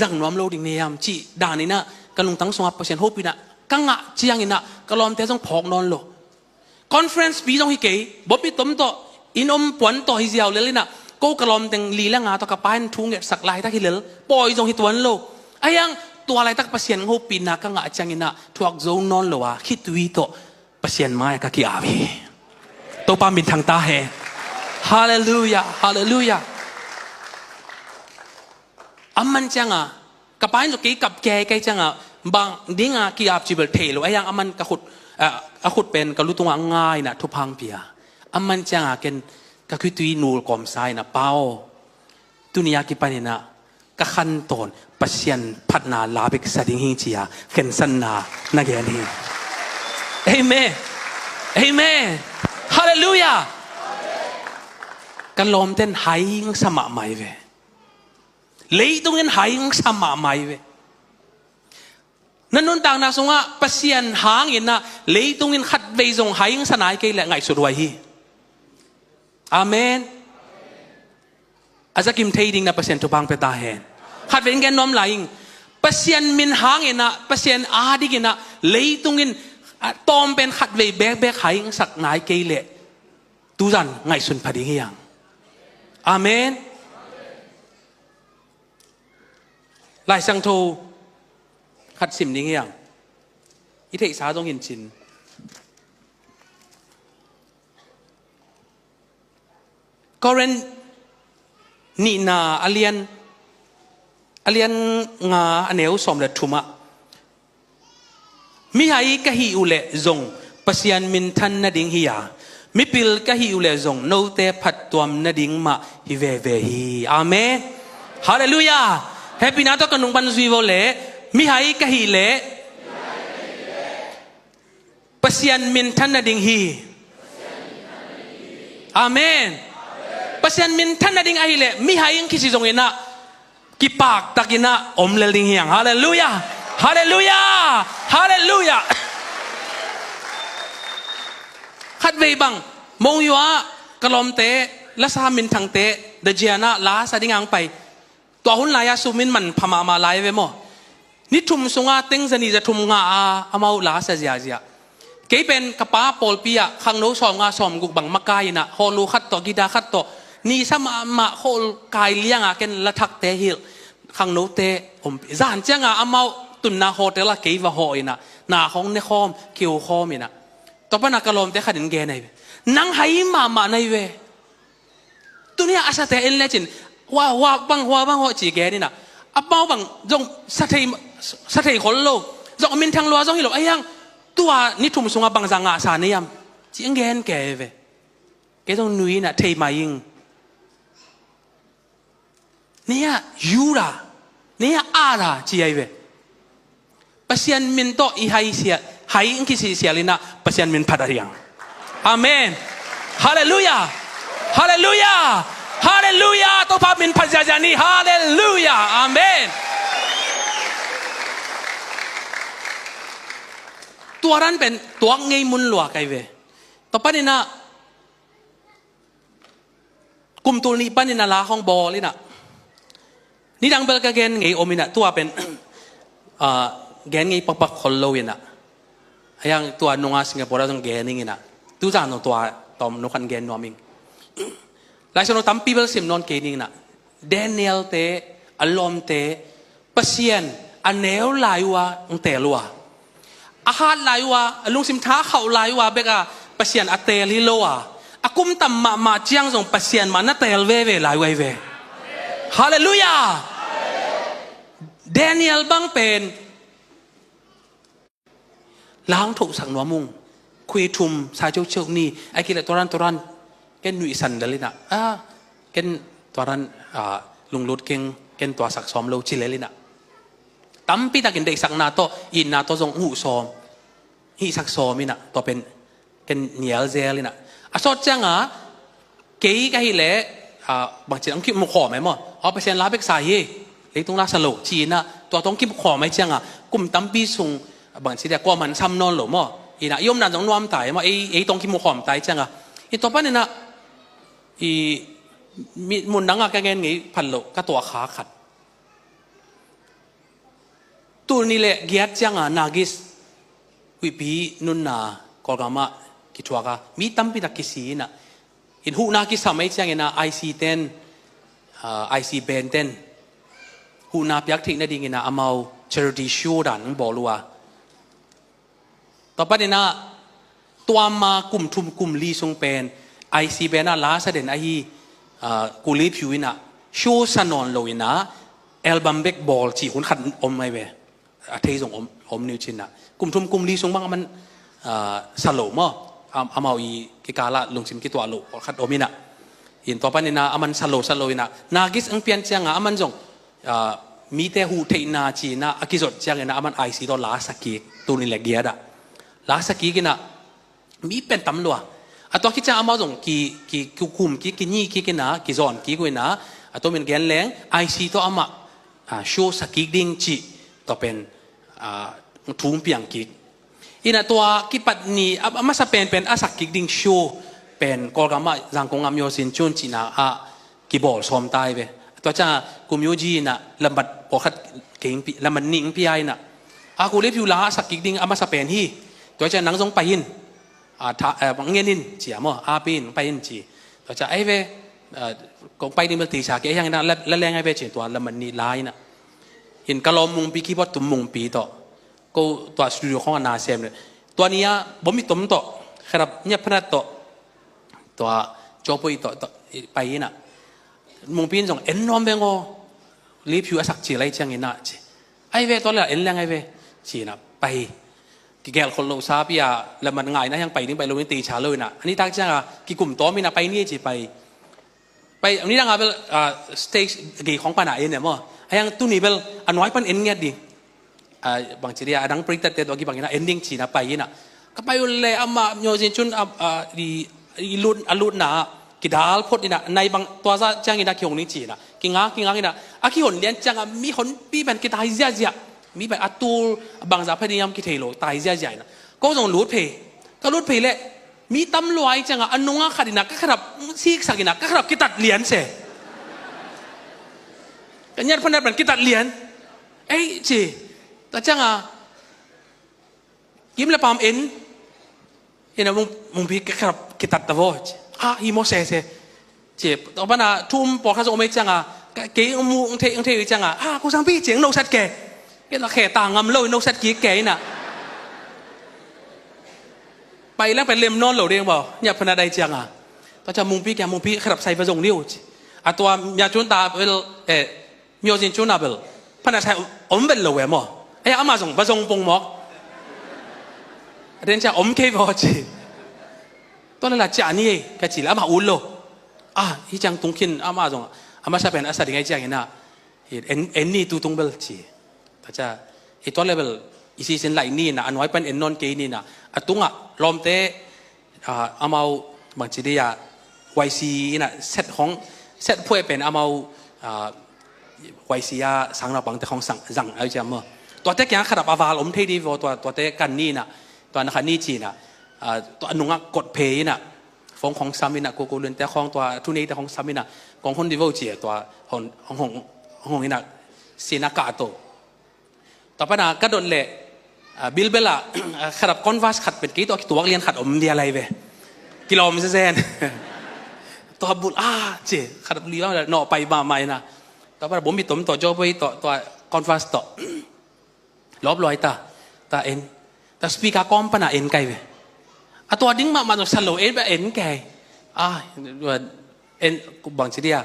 [SPEAKER 1] จังนวมโลกดิ้งในยามจีด่านนี้นะกันลงตั้งสวะเปอร์เซ็นต์โฮปินะกังอ่ะจียังยินะกลอมเตะต้องพอกนอนโลคอนเฟรนซ์ปีต้องฮิเกยบ๊อบบี้ต้มโตอินอมปวนโตฮิเซียวเลยนะก็กลอมแต่งลีละงาตกับป้ายทุ่งเก็บสักลายตะกิเลลปล่อยจงฮิตวันโลไอ้ยังตัวอะไรตักเปอร์เซ็นต์เขาปีนักกังอาจังอินะทวกโซนนอนโลวะคิดวิโตเปอร์เซ็นต์มากักอาบีตัวปามินทางตาเฮฮาเลลูยาอามันจังอ่ะกับป้ายจุกี้กับแกจังอ่ะบางดิ้งอ่ะกีอาบจิเบลเทลไอ้ยังอามันกระขุดเป็นกระลุตงง่ายนะทุพังเปียอามันจังอ่ะเกนก็คือตัวนูกอมไซนะเป้าตุนียากิปานินะก็ขั้นตอนปัศยันพัฒนาลาบิกสดิ่งหิงจียาเข็นสันนานักเรียนหิเอเมนฮาเลลูยากันลมเต้นหายสมาใหม่เวเลยตรงนั้นหายสมาใหม่เวนั่นนุ่นต่างนาสงะปัศยันหางอินนะเลยตรงนั้นขัดเวจงหายสนายเกลไงสุดวัยอาเมนอาจจะกิมเทดิ้งนะเปอร์เซ็นต์ทุบางเปตาเฮนขัดเป็นแกนน้อมไหลเปอร์เซ็นต์มินหางเงินนะเปอร์เซ็นต์อาดิกินนะเลยตรงนี้ตอมเป็นขัดเวแบกหายสักนายเกลเล่ตูจันไงสุนพอดีเฮียงอาเมนหลายสังโทขัดสิมดิ้งเฮียงอิเทศสาต้องเห็นจินก็เรนนี่นาอเลียนงาอันเอวสมเด็จทุมะมิหายกะฮิอุเลจงปัศยันมินทันนดิ่งฮิยามิปิลกะฮิอุเลจงโนเตพัดตัวมนดิ่งมาฮิเวฮีอาเมนฮาเลลูยาเฮปินาโตกันนุงปันซุยโวเลมิหายกะฮิเลปัศยันมินทันนดิ่งฮีอาเมนpasien min tan na ding ahile mi haing kisi jong ina kipak takina omlel ding hiang haleluya khat vei bang mong yuwa kalom te la sa min thang te de jiana la sa ding ang pai to hun la ya su min man phama ma lai ve mo ni thum sunga teng zani za thum nga amau la sa ziaเกยเป็นกระป้าปอลปีอะขังโนสอมงาสอมกุกบังมะกายนะฮอลูขัดต่อกีดาขัดต่อนี่สมาโคลกายเลี้ยงอะเกนละทักเตหิลขังโนเตอมจานเจ้างอะอามาตุนนาโฮเตละเกยวะโฮอินะนาของเนคอมเกียวคอมินะต่อไปนักกลมเตขัดินเกนไอนังไฮมาในเวตัวนี้อาศัยเตอินเลจินว่าบังหัวจีเกนี่นะอับเป้าบังจงสะเทคนโลจงมินทางลัวจงฮิโลไอ้ยังตัวนี่ทุ่มสงบังจังอาสานี่ยามจีงเกนแกเวแกต้องนุยนะเทมายิง เนี่ยยูราเนี่ยอาราจีไอเวปัศยันมินโตอีไฮเสียไฮอิงคิสิเสียลินะปัศยันมินพัดariangอาเมนฮาเลลูยาฮาเลลูยาฮาเลลูยาตัวพามินพัดจานีฮาเลลูยาอาเมนตัวนั้นเป็นตัวไงมุนหลวกไอเวต่อไปนี่นะกลุ่มตัวนี้ปั้นนี่นะลาของบอเลยนะนี่ดังเบลกเกนไงโอมินะตัวเป็นแกนไงปักคนโลวินะยังตัวนงอาสิงคโปร์ต้องแกนนี่นะตัวจานตัวตอมนกันแกนนอมิงหลายคนตั้มปีเบลซิมนอนแกนนี่นะเดนิเอลเตอลอมเตปัศยันอันเนลลายวะองเตลัวอาหารลายวะลุงสิมท้าเขาลายวะเบกะปัศยันอัเตลิโลวะอากุมตัมมาเจียงส่งปัศยันมานาเตลเวลายวะเวฮาเลลูยาเดนิเอลบังเป็นล้างถูกสังนวมุงคุยทุมสายเจ้านี่ไอ้กิเลสตัวรันเก่นหนุ่ยสันเดลินะเก่นตัวรันลุงลุดเก่งตัวสักซ้อมโลชิเลลินะตั้มปีตากินเด็กสักนาโตอินนาโตทรงหูซ้อมฮีสักซ้อมินะตัวเป็นเก่นเนียลเซลินะสอดจังเกี่ยกับฮิเลบางทีต้องคิดมุขอไหมมั้งเอาไปเซ็นลาเบกสายเลยตรงลาสโลจีนะตัวต้องคิดมุขอไหมจังกลุ่มตั้มปีส่งบางทีเดียกว่ามันซ้ำนอนหรือมั้งอีน่ะยมนั่นต้องนวมตายมั้งไอ้ต้องคิดมุขอมตายจังอีตัวป้าเนี่ยนะอีมีมุนนังอะแกเงินงี้พันโลก็ตัวขาขัดตัวนี้แหละเกียรติจังนากิสวิปีนุนนากอลกามะกิจวัตรมีตั้มปีตะกิสีนะอินหูนากิสมัยจังนะIC10 IC10หูนาเปียกทิ้งได้ดีนะอามาเชอร์ดีชูดันบอลัวต่อไปเนี่ยนะตัวมากลุ่มทุมกลุ่มลีทรงเป็นIC10นะลาสเดนไอกุลีผิวนะชูสนอนโลวินะอัลบั้มเบกบอลจีหุ่นขัดอมไม่เวเทส่งอมนิวชินนะกลุ่มทุมกลุ่มลีทรงบ้างมันสโลมั้งอามาอีกิกาละลงซิมกิตัวโลขัดอมินะอินต่อไปเนี่ยนะอามันสโลวินะนากิสอังเปียนจังอามันจงมีแต่หูเทนาจีนะอากิจจังนะอามันICตัวลาสกีตัวนี้แหละเกียร์ดะลาสกีกินะมีเป็นตำรวจตัวคิดจะอามาจงกีคุมกีนี่กีนะกีจอนกีกุยนะตัวเป็นแกนแรงICตัวอามาโชว์สกีดิ้งจีตัวเป็นทุ่งเปียงกีอินะตัวกีปัดนี้อามาสเปนเป็นอาสักกีดิ้งโชว์เป็นกอลกามาจังกงอามโยสินจุนจีนะกีบอลซ้อมตายเวตัวจ้ากุมโยจีนะลำบัดปอคัดเก่งลำบัดนิ่งพี่ไอนะกูเลี้ยผิวล้าสักกีดิ้งอามาสเปนฮีตัวจ้าหนังทรงไปยินบางเงินินจีอ่ะมั้งปีนไปยินจีตัวจ้าไอเวกงไปนี่มันตีฉากเกี่ยงนั้นแล้วแรงไอเวจีตัวลำบัดนี่ลายนะเห็นกะลอมุงปีคีบอตุ่มมุงปีต่อก็ตัวสตูดิโอของนาเซมเลยตัวนี้บ่มีตุ่มต่อครับเนี่ยพนัดต่อตัวจอบไปต่อไปนะมุงปีนส่งเอ็นนอมเบงโอรีพิวสักจีไรจังเงินนะจีไอเวตัวละเอ็นแรงไอเวจีนะไปกิเกลคนโลซาพี่อะแล้วมันง่ายนะยังไปนี่ไปโรแมนติกชาเลยนะอันนี้ตั้งใจอะกิกลุ่มตัวมีนะไปนี่จีไปอันนี้ตั้งแต่สเต็กกีของปานาเอ็นเนี่ยมั้งไอ้ยังตู้นี้เป็นอันน้อยเป็นเอ็นเงี้ยดิบางทีเดียดังปริตเตตัวกี่บางอย่างเอ็นดิ้งจีนะไปนี่นะก็ไปเลยอามาโยจินจุนดีลุนนะกิดาลพดนี่นะในบางตัวซะจังนี่นะคิงนี่จีนะกิงานี่นะคิคนเลี้ยงจังมีคนปีเป็นกิตายเสียมีแบบอัตูบางจากพยายามกิเทโลตายเสียนะก็ต้องรูดเพย์ก็รูดเพย์เลยมีตำรวจจังอันนุ่งขัดนะก็ขับซีกสักนะก็ขับกิตัดเหรียญเสกันยันพนันเป็นกิตัดเหรียญเอ้จีแต่จังยิ้มละปามเอ็นเห็นนะมึงพี่ก็ขับกิตัดตะโวฮิโมเซเจ็บต่อไปนะทุ่มปอกข้าโซไม่จังเกี่ยงมูเทจังกูสั่งพี่เจียงโนชัดแกเราแค่ต่างงำเลยโนชัดกี่แกน่ะไปแล้วไปเล่มนอนเหล่าเรียงบอกเนี่ยพนันใดจังต่อจากมุงพี่ขับใส่ประจงนิ้วตัวยาจุนตาเป็นมีโอจินจุนนาเบลพนันใส่อมเป็นเหล่าแหวมไอ้อามาส่งประจงปงหมอกเรียนจากอมเคยพอจีตัวนั้นแหละจานี่ก็จีแล้วมาอุ่นโลที่จังตุงขินอามาส่ง ama sa pen asa dingai chiang ina en ni tu tung bel chi ta cha e to level isi sen lai ni na anwai pan en non ke ni na atunga lom te amau bang chi dia YC นะเซตของเซตพวยเป็นเอามาYC อ่ะสังเราบังแต่ของสั่งเอาจำมั้ยตัวเด็กยังขนาดอาวาลมเทดีตัวเด็กกันนี่นะตัวนักนี่จีนะตัวนุ่งกดเพย์นะฟงของซามินะกูเรียนแต่ของตัวทุนนี้แต่ของซามินะของคนดีโวจีตัวของนี่นะซีนักกาโตต่อไปนะก็โดนเละบิลเบล่าขนาดคอนวัสขัดเป็นกี่ตัวเรียนขัดอมเดียอะไรเว้กิโลมิเซนตัวบุลเจ๊ขนาดเลี้ยงเนาะไปมาใหม่นะต่อไปผมมีตัวจอบไปตัวคอนฟัสต่อลบลอยตาเอ็นแต่สปีกาคอมปะนะเอ็นไกลเว้ตัวดิ้งมาตัวสโลเอ็นแบบเอ็นไกลเอ็นกูบังทีเดีย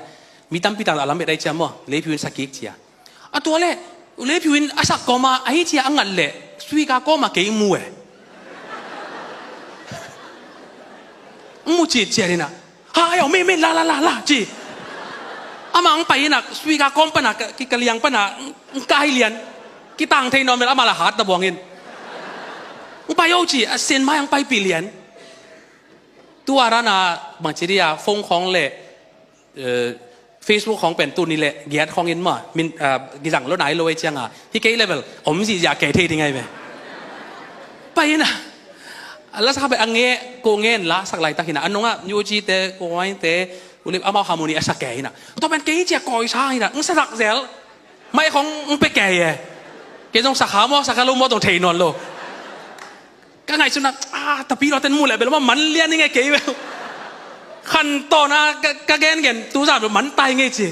[SPEAKER 1] มีตั้มปีต่างอาลัมเบได้จำมั้งเลี้ยพิวินสักกี่เจียตัวเลี้ยพิวินอาศักก็มาไอ้เจียอังกันเละสปีกาก็มาเกี่ยงมัวมูจีเจียนี่นะเอาไม่ลาจีอามาอังไปนะสวีกากอมปนะกิกะเลียงปนะกายเลียนกิตังเทนอนเมลอามาละหัดตะบวงเงินอุปายจีเซนมายังไปปีเลียนตัวร้านบางทีเดียฟงของเละFacebook ของเป็นตัวนี้เละเกียรติของเงินมามินกิจังรถไหนโลยเชียงที่เกย์เลเวลผมสิอยากเกย์เท่ยังไงไปนะแล้วถ้าไปอังเงะโกเงินละสักหลายตาหินะอันนู้นยูจีเตโกยเตอุลิบอามาฮาร์โมนีสักแก่หินะตัวเป็นเกย์เจ้าก่อยช่างหินะมึงสักเซลไม่ของมึงไปแก่เกย์ต้องสักหามอสักลูมอต้องเทนอนโลก็ไงสุนัขแต่พี่เราเต้นมูเลยเป็นว่ามันเลี้ยนยังไงเกย์เวลขันต่อนะกะเกนเกนตู้สามมันตายไงจี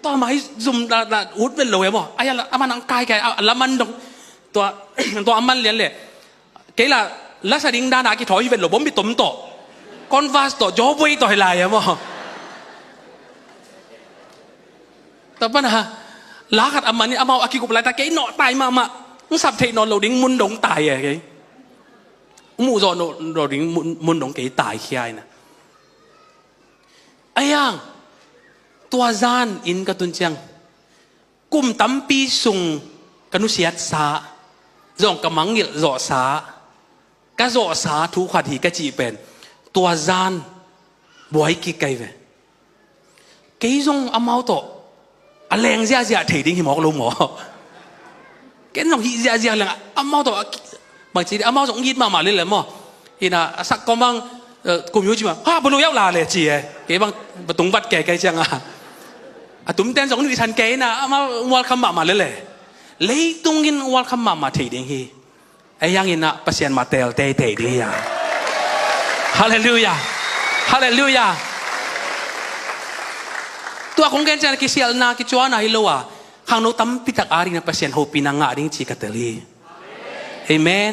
[SPEAKER 1] ต่อมาให้ซุ่มละอุดเป็นโลยบ่ไอ้ละอามันอังกายแก่ละมันตัวอามันเลี้ยนเลยเกล่าลักษณะดิ้งด้านอากิถอยเป็นหลบผมไปตุ่มต่อคอนวาสต่อจอบไว้ต่อให้ลายอะมั้งแต่ปัญหาลักษณะอามันนี่อามาอากิกุบลายตาเกยหนอตายมามึงสับเทนอนเราดิ้งมุนดงตายอะเกยมูจอนเราดิ้งมุนดงเกยตายขี้ไอ้นะไอ้ยังตัวจานอินกระตุนเชียงกุมตั้มปีซุงกนุเสียดสาจงกำมังเยอะจ่อสาก็จ่อสาทุกขวัญที่กจีเป็นตัวจานบวยกี่ไกลเว้กี่จงอามาโตอแรงเสียเถียงหิมอกลงหมอกี่จงหิเสียแรงอามาโตบางทีอามาจงยิดมาเลยเลยมั้งอีน่ะสักกำมังกลุ่มยูจิมาบรรลุยาวลาเลยจีกี่บางประตูบัดแก่ไกลจังตุ้มเต้นสองวิชันเกยนะอามาวัลคำมาเลยเลยตรงนี้วัลคำมาเถียงฮีไอ้ยังอินะปัสยันมาเตลเตยดีอ่ะฮาเลลูยาฮาเลลูยาตัวของแกนจะกิเซียลนากิจวานาฮิโลอ่ะข้างโน้ตั้มพิทักอารีนะปัสยันโฮปินังอาริงชีกัตลีเอเมน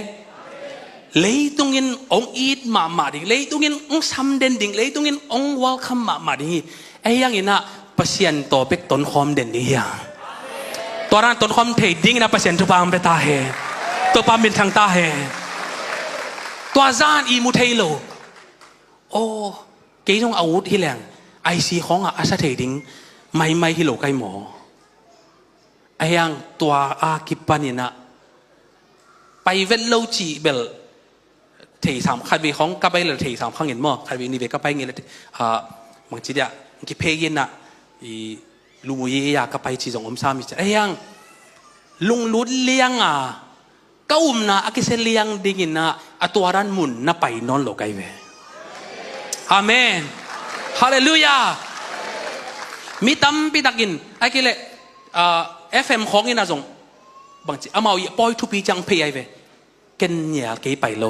[SPEAKER 1] เลยตรงนี้องอีดมาดิเลยตรงนี้องซัมเดนดิ้งเลยตรงนี้องวัลคำมาดิไอ้ยังอินะปัสยันตัวเป็กต้นคอมเดนดีอ่ะตัวนั้นต้นคอมเทดิ้งนะปัสยันทุบามเปตาเฮตัวปามินทางตาเฮตัวจานอีมุเทโลโอ้เกี่ยงอาวุธที่แรงไอซีของอาซาเทดิงไม่ฮิโลไกหมอไอยังตัวอากิปานินะไปเวลโลจีเบลเทสามขัดวีของกับไปเลยเทสามข้างเงินหม้อขัดวีนี่เบกับไปเงินเลยบางทีเดียกิเพยินนะอีลุงยี่ยากับไปจีจงอมซามิจไอยังลุงลุ้นเลี้ยงก็นะอากิเซเลียงดิ่งนะตัวรันมุนน่ะไปนอนโลกไอเวอาเมนฮาเลลูยามีตั้มปีตักินไอ้กิเลFM ของนี่นะจงบางทีอามาปอยทุปีจังเพย์ไอเวกันเนี่ยกี่ไปโล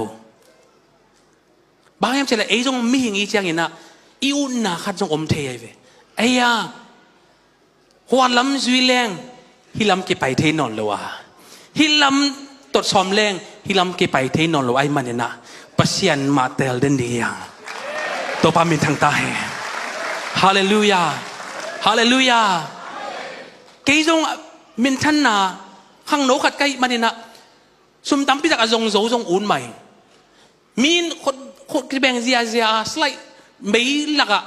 [SPEAKER 1] บางอย่างเช่นไอ้จงมีอย่างอีจังนี่นะอีอุ่นนะขัดจงอมเทไอเวไอ้ยาหัวลำจุยแรงฮิลำกี่ไปเทนอนเลวะฮิลำตดซอมแรงฮิลำกี่ไปเทนอนเลวไอ้มันเนี่ยนะปัสยันมาเตลเดนดียังตัวปามินทางตาเฮฮาเลลูยาฮาเลลูยาเกี่ยงมินทันนาข้างโน้ขัดใกล้มันเนี่ยนะสุมตั้มพิจารณาจงอุ่นใหม่มีนคนแบ่งเสียสไลด์ไม่หลักอะ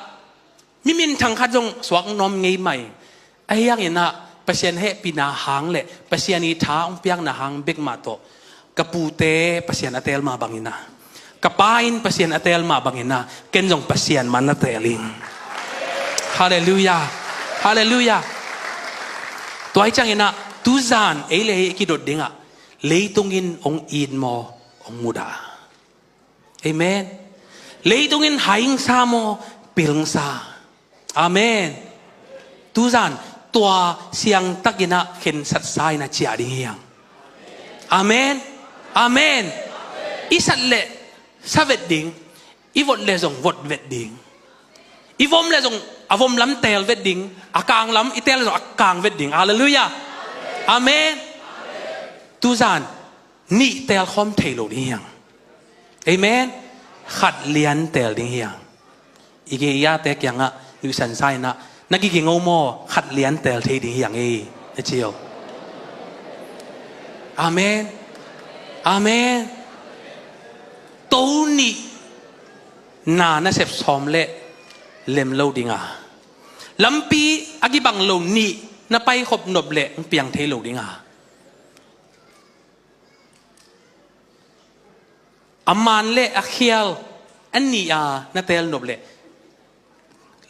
[SPEAKER 1] มิมินทางขัดจงสวกนมไงใหม่ไอ้ยังนะประเสียนเฮปีนาหางเละประเสียนีท้าองเปียงนาหางเบกมาโตกระปูเตประเสียนอเตลมาบังอินะกระปายนประเสียนอเตลมาบังอินะเกณฑ์จงประเสียนมันอเตลิงฮาเลลูยาฮาเลลูยาตัวไอ้จังอินะตูซานเอเลกิดดดิ้งอะเลยตรงอินองอินมอองมุดาเอเมนเลยตรงอินหายงซาโมปิลงซาอาเมนตูซานตัวเสียงตักินะเห็นสัตย์สายนะเจียดิ้งเฮียงอาเมนอาเมนอีสัตเละซาเวดดิ้งอีวดเลจงวดเวดดิ้งอีวอมเลจงอาวอมล้ำเตลเวดดิ้งอากางล้ำอีเตลเลจงอากางเวดดิ้งฮาเลลูยาอาเมนตูซานนี่เตลคอมเทโลดิ้งเฮียงเอเมนขัดเลียนเตลดิ้งเฮียงอีเกียเตกยังอ่ะอยู่สันไซนะนักกิงโอโมขัดเลียนเตลเทดิ้งเฮียงเอเจียวอาเมนอาเมนตัวนี้นาน่าเสพสอมเละเล็มโลดิ้งอ่ะลำปีอากิบังโลนี่น่าไปขบหนบเละเปียงเทโลดิ้งอ่ะอามันเละอาเคียลอันนี้น่าเตลหนบเละ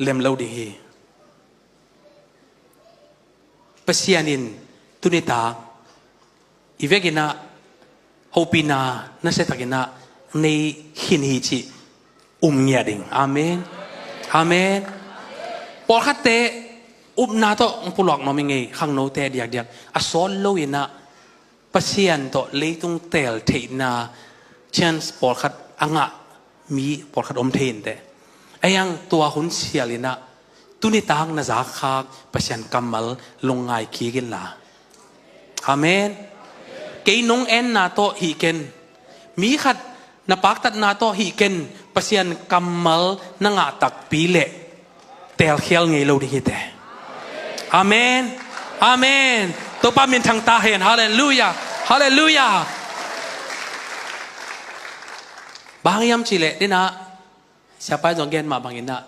[SPEAKER 1] เล็มโลดิ้งเปเซียนินตุนิตาอีเวกินะฮูปีนาน่าเสตกินะในหินหิจิเงียดิงอาเมนอาเมนพอขัดเตนาโตองปุลอกน้องมิงเงขังโนเตเดียกเดียกอสอนโลยินะปัสยันโตเลยตุงเตลเทนาเช่นพอขัดอ่างมีพอขัดอมเทนเตไอ้ยังตัวหุ่นเสียลินะตุนิตังน่าจะขาดปัสยันกัมมัลลงไงขี้กินละอาเมนเกยนงเอ็นนาโตฮีเกนมีขัดนับปักตัดนาโตฮีเกนปัสยันกัมมัลนังตักปีเละเตลเขียลไงเราดีเตอาเมนอาเมนตัวป้ามินทางตาเห็นฮาเลลูยาฮาเลลูยาบางยามจิเละนี่นะsiapa yang gen ma bangin na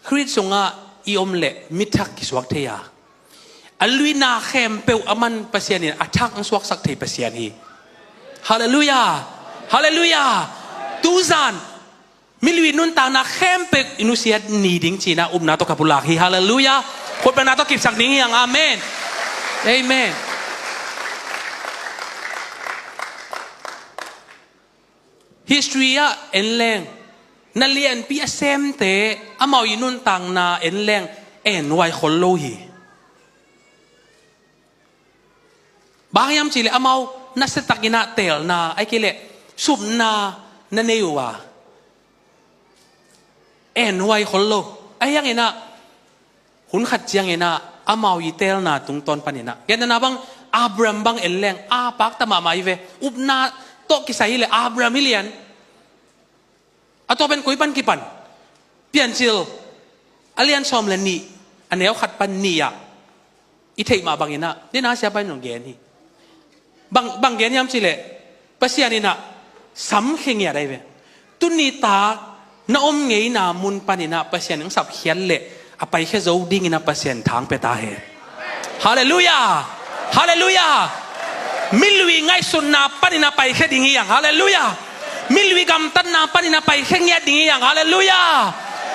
[SPEAKER 1] Christ sunga iom le mitak kiswak theya alui na khem peu aman pasianin athak ang swak sak thei pasian hi hallelujah hallelujah tuzan milwi nun ta na khem pe inusiat ni ding china na to kapulak hi hallelujah khot pa na to kip sak ding hi ang amen amen history ya enlengนัเรียนปีเซมเตะอามาวยินุนตังนาเอ็นแรงเอ็นไวคนโลหีบางยามจีเลอามาวนัสตักินาเตลนาไอ้กิเลสุบนานันเนยวะเอ็นไวคนโลไอ้ยังไงนะหุ่นขัดเจียงไงนะอามาวยิเตลนาตุงตอนปนินะยันนาบังอับรามบังเอ็นแรงปักตะมาไม่เวอุบนาโตกิสัยเลยอับรามมิเลียนatau pen kuipan kipan pian sil alian som le ni aneu khat pan ni ya i thei ma bangina ni na siapa nong gen hi bang gen yam chile pasianina sam kheng ya dai ve tuni ta na om ngei na mun panina pasian ng sap khian le apai khe zo ding ina pasian thang pe ta he hallelujah hallelujah milwi ngai sunna panina pai khe ding yang hallelujah milwi gam tan na panina pai khengya ding yang hallelujah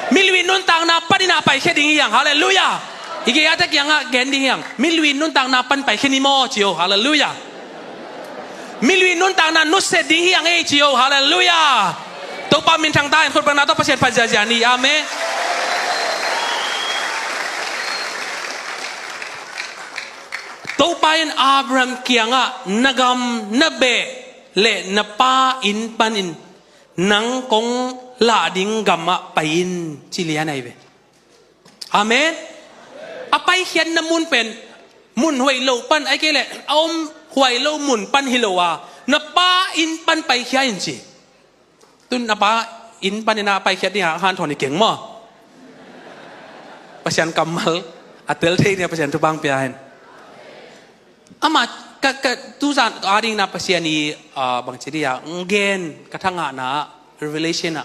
[SPEAKER 1] milwi nun tang na panina pai khe ding yang hallelujah ige ata kyanga gen ding yang milwi nun tang na pan pai kheni mo chio hallelujah milwi nun tang na nu se ding yang e chio hallelujah to pa min thang tai khot pa na to pasien pa ja ja ni amen to pa in Abraham kyanga nagam nabe le na pa in panin nang kong la ding gamma pain chilia nai ve amen apai khian na mun pen mun hoi lo pan ai ke le om hoi lo mun pan hilowa na pa in pan pai khia in chi tun na pa in panina pai khia dia han thoni keng mo pasian kamal atel thei ne pasian tu bang pian ama ka tuzan ading na pasiani bang chiria ngen katanga na revelation na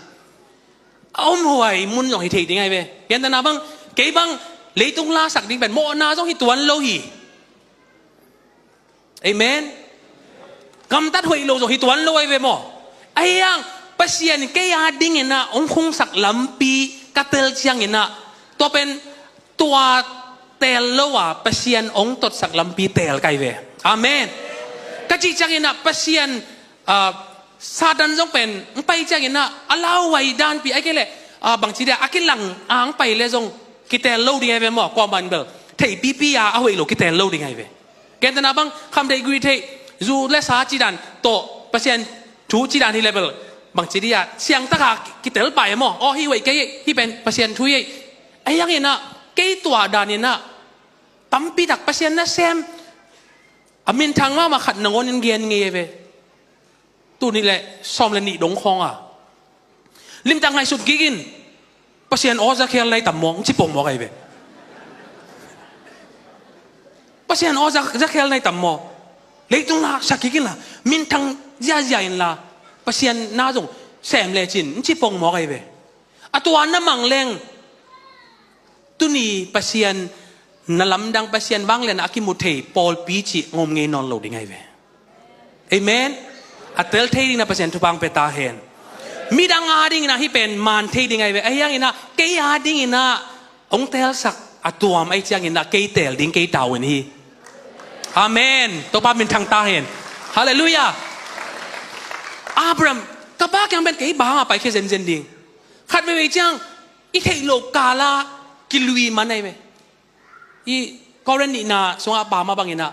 [SPEAKER 1] ông hồi muốn dùng thì tiếng ai về hiện tại nào băng cái băng lấy tung la sạc đi bền mộ na giống như tuấn lâu hỉ amen cầm tắt huệ lâu rồi thì tuấn lâu ai về mỏ ai yang pasien cái ading na ông không sạc lắm pi katel chiang na to pen tua tel lâu à pasien ông tot sạc lắm pi tel cái về amen cái chị chiang na pasien sa dan giống pen bay chiang na allow vay dan pi ai cái lệ bằng chỉ để cái lăng ang bay lệ giống cái tel lâu đi ai về mỏ qua bàn bờ thầy pi pi à huệ lâu cái tel lâu đi ai về cái tên nào bang không để gửi thầy dù lẽ sa chỉ đàn to pasien chú chỉ đàn thì level bằng chỉ đi à xiang tất cả cái tel bay mỏ hi vậy cái hi bên pasien chú ấy ai yang na cái tua đàn na tắm pi đặc pasien na xem mình thằng mà khát nông ôn nghiền nghe về tu ni lệ xóm lên nị đống khong à lim tăng ngày sụt kín pasien ở ra kia lấy tầm mong chỉ bông mò cái về pasien ở ra kia lấy tầm mò lấy tung là sạc kín là mình thằng gia dài là pasien na dùng xem lệ chín chỉ bông mò cái về à tu anh mang lên tu ni pasien na lam dang pasien bang lên aki một thầy Paul pi chỉ ngom nghe non lâu đi ngay về amen à tel thầy na pasien thu bang peta hen mi dang ading na hi pen man thei ding ai ve ai yang ina ke ading ina ong tel sak atuam ai chiang ina ke tel ding ke tau en hi amen to pa min thang ta hen hallelujah Abraham ka ba kyang ben ke ba pa ke zen zen ding khat ve chiang i thei lo kala ki lui man ai ve i koren ni na songa ba ma bang ina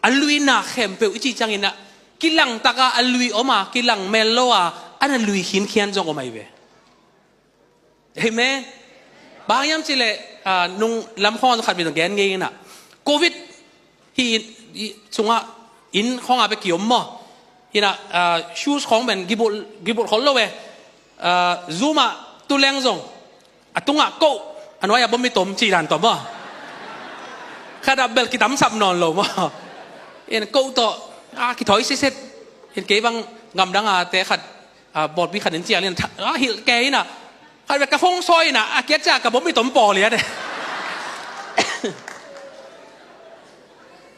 [SPEAKER 1] alui na khem pe i chi chang ina kilang taka alui oma kilang meloa ana lui hin khian jong omai ve amen bayam chile nung lam khon khat bi dong gen nge na covid hi sunga in khong a be kiom mo hina shoes khong ben gibul khol lo we zuma tu leng jong atunga ko anwai a bom mi tom chi dan to mo khada bel ki tam sap non lo mo en ko to cái thói xét hiện kế băng ngầm đang té khát bọt bị khát đến chia liền hiện kế nè khát về cà phông soi nè kết ra cả bốn mươi tấm bò liền đấy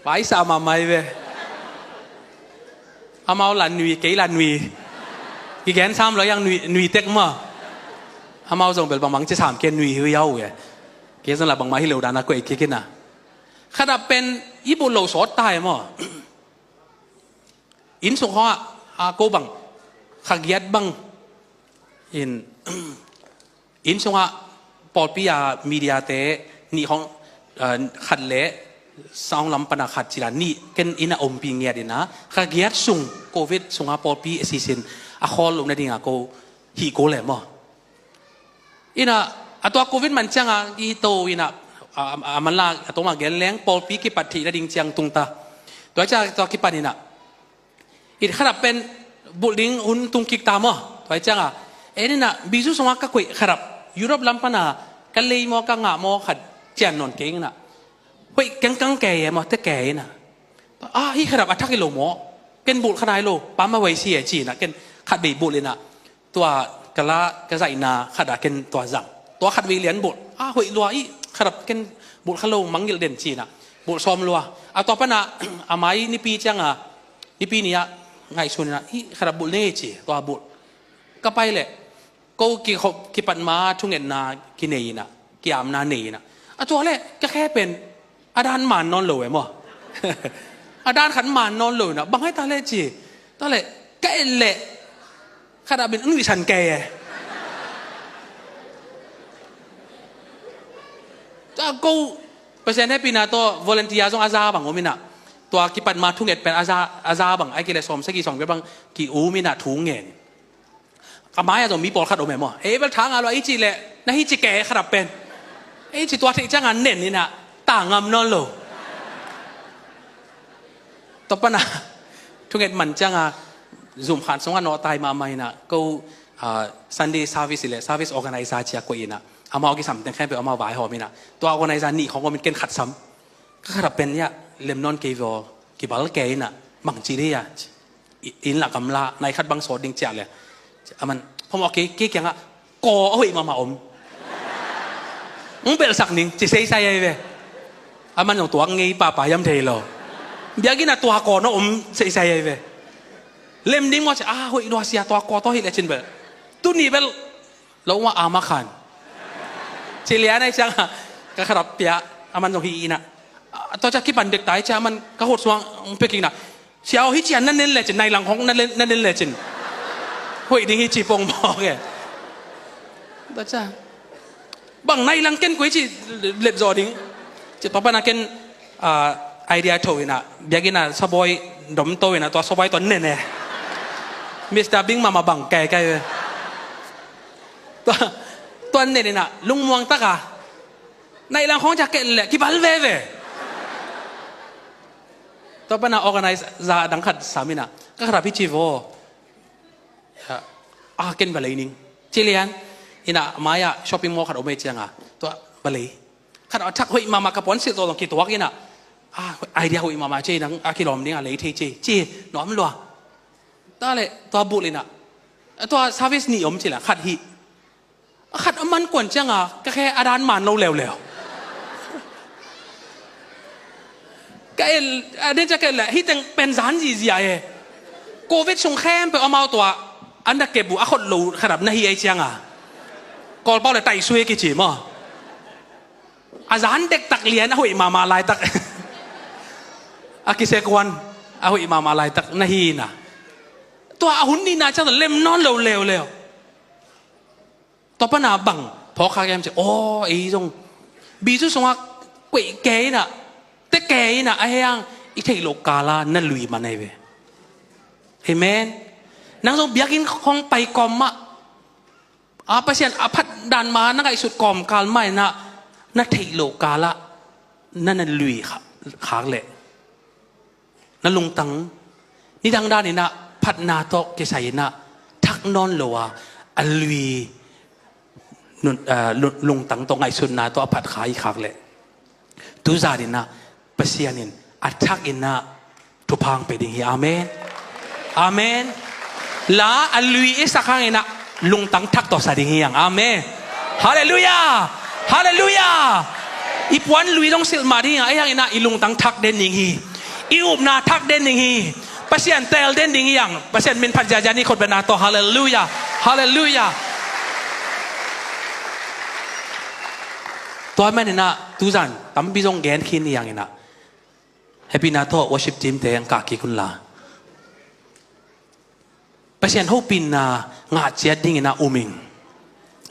[SPEAKER 1] phải sao mà mày về mau là nuôi kế là nuôi cái ghen sam nó yang nuôi tết mà mau dùng bel bằng mắng chế sảm kia nuôi hơi yêu vậy cái đó là bằng máy liều đàn nó quậy kia nè khát đập bên ít bộ lẩu sốt tai mà in sung hoa cô bằng khắc ghét bằng in sung hoa Paul pi media te ni hong khát lệ sang lắm pana khát chỉ là ni ken ina om pi nghe đi na khắc ghét sung covid sung hoa Paul pi season khol lum na đi cô hi cô lệ mà ina atwa covid man chang i to ina man la atwa ma gen leng Paul pi ki pathi na ding chang tung taตัวจะki pan inaอีกขนาดเป็นบุลิงหุ่นตุงกิกตามอ่ะไว้จังอ่ะนี่นะบิจุสมักก็คุยขนาดยุโรปลำปนากันเลยมอกังอ่ะมอขัดเจนนนเก่งนะคุยกังแก่มอแต่แก่นะฮีขนาดอัฐกิโลมอเกินบุลขนาดโลปั๊มมาไว้เสียจีนะเกินขัดบีบุลเลยนะตัวกะละกะใส่นาขัดเกินตัวจังตัวขัดวีเลียนบุลหุยลัวอีขนาดเกินบุลขโลมังยิลเด่นจีนะบุลซ้อมลัวต่อไปนะอาไม้นี่ปีจังอ่ะนี่ปีนี้ไงส่วนนะที่ขนาดบุญเล่จีตัวบุญก็ไปเลยก็กี่ปันมาทุ่งเงินนากี่เนยนะกี่อามนาเนยนะตัวแรกก็แค่เป็นอาดานหมานนอนหลวยมั้งอาดานขันหมานนอนหลวยนะบางให้ตาเล่จีตาเล่แกเล่ขนาดเป็นอึ้งดิฉันแกจะกูเปอร์เซ็นต์ให้ปีนาตัววอลเลนเทียร์ส่งอาซาบังโอมินะตัวกิปันมาทุ่งเงินเป็นอาซาบังไอ้กิเลสอมสักกี่สองก็บังกี่อูมินะทุ่งเงินกับไม้อะตัวมีปอดขัดออกมาหมดเป็นทางอะไรไอ้จีเล่นะฮิจิแกขนาดเป็นไอ้จีตัวที่จ้างงานเน่นนี่นะต่างงามนอนโลต่อไปนะทุ่งเงินมันจ้างงานซูมขันสงฆ์นอตายมาใหม่นะก็Sunday service เลย service organizer กว่าอีนะเอามาเอากี่สัมแต่แค่ไปเอามาไหวหอมินะตัว organizer นี่ของก็มันเกินขัดซ้ำก็ขนาดเป็นเนี่ยเลมนอนเกวกี่บาลเกย์น่ะบางจีเรียอินหลักกำลาในคัดบางโซดดิงเจียเลย aman pom okay ki kyang ko oi mama om bel sak ning chỉ sei sai ai về aman yung tuang ngay papa yam thầy lo biagi na tua ko no sei sai ai về lem ding mo hoi lo sia tua ko to hi le chin bel tu ni bel lo wa ama khan chỉ lia này chang ka kharap pia aman yung hi na to cha ki pan dek tai cha aman ka hot suang peking na xiao hi chian nan nen le chin nai lang hong nan nen le chin hoi ding hi chi pong bo ke to cha bằng này lăng ken quấy chỉ lệ giò đính chỉ tao bạn ken idea thôi na biagi na saboy đom tôi na to saboy to nè nè Mr. Bing mà bằng kẻ cái to nè nè na lung muang ta cả này lăng không chắc kẹt lệ cái bal về tao bạn organize ra đăng khát sami na các khát pichi vô ken balai ning Chilean ina maya shopping mall khat ome changa to balei khat athak hoi mama ka pon sil to ki tuak ina idea hoi mama che nang akilom ning a lei the che nom lo ta le to bulina to service ni om chila khat hi khat aman kon changa ka khe adan man lo lew ka el ade cha ke la hi teng pen zan ji ji ai covid sung khem pe amau to an da ke bu a khot lo kharap na hi ai changa còn bao là tay xuôi cái chỉ mà dán đek tắc liền hội mà lại tắc cái xe quan hội mà lại tắc na hi na to hun đi na chắc là lem non lều to pa na bằng phó khai em chứ ý giống bị chút xong quậy kế nè tết kế nè ai hang ít thấy lộc cả là năn lùi mà này về amen nang giống biết in không bay com mà pasien apat dan ma na kai sut kom kal mai na thei lo kala na lui khak le na lung tang ni dang da ni na phat na to ke sai na thak non lo wa lui lung tang to ngai sut na to phat khai khak le tu za din na pasienin athak in na tu phang pe ding hi amen la lui isakang ina lung tang thak to sa ding hiang amen hallelujah ipuan lui dong sil ma ding ai yang ina ilung tang thak den ning hi iup na thak den ning hi pasien tel den ding hiang pasien min phat ja ni khot bena to hallelujah to man ina tu zan tam bi jong gen khin yang ina happy na to worship team te ang ka ki kun la pasien hopin na nga chia ding na uming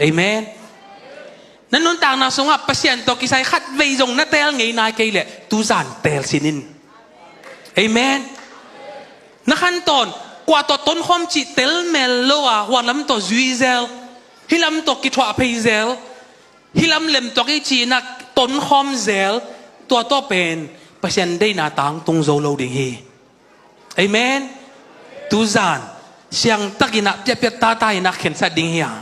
[SPEAKER 1] amen nanun tang na sunga pasien to kisai khat vei jong na tel ngei nai ke le tu zan tel sinin amen na khan ton kwa to ton khom chi tel mel lo a walam to zuizel hilam to ki thwa peizel hilam lem to ki chi na ton khom zel to pen pasien dei na tang tung zo lo ding hi amen tu zan siang takina piat ta ina khen sa ding hiang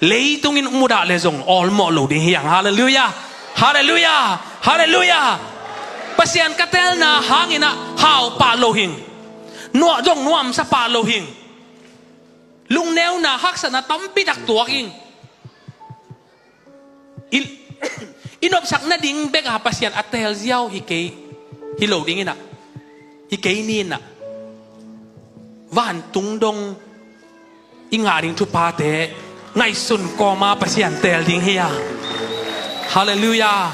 [SPEAKER 1] lei tungin muda le zong all mo lo ding hiang hallelujah pasien katel na hangina hau pa lo hing no jong nuam sa pa lo hing lung neu na hak sa na tampi dak tuak ing inop sak na ding bek ha pasien atel ziaw hi lo ding ina hi ke ni na van tung dong inga ding thu pa te ngai sun ko ma pasien tel ding hiya hallelujah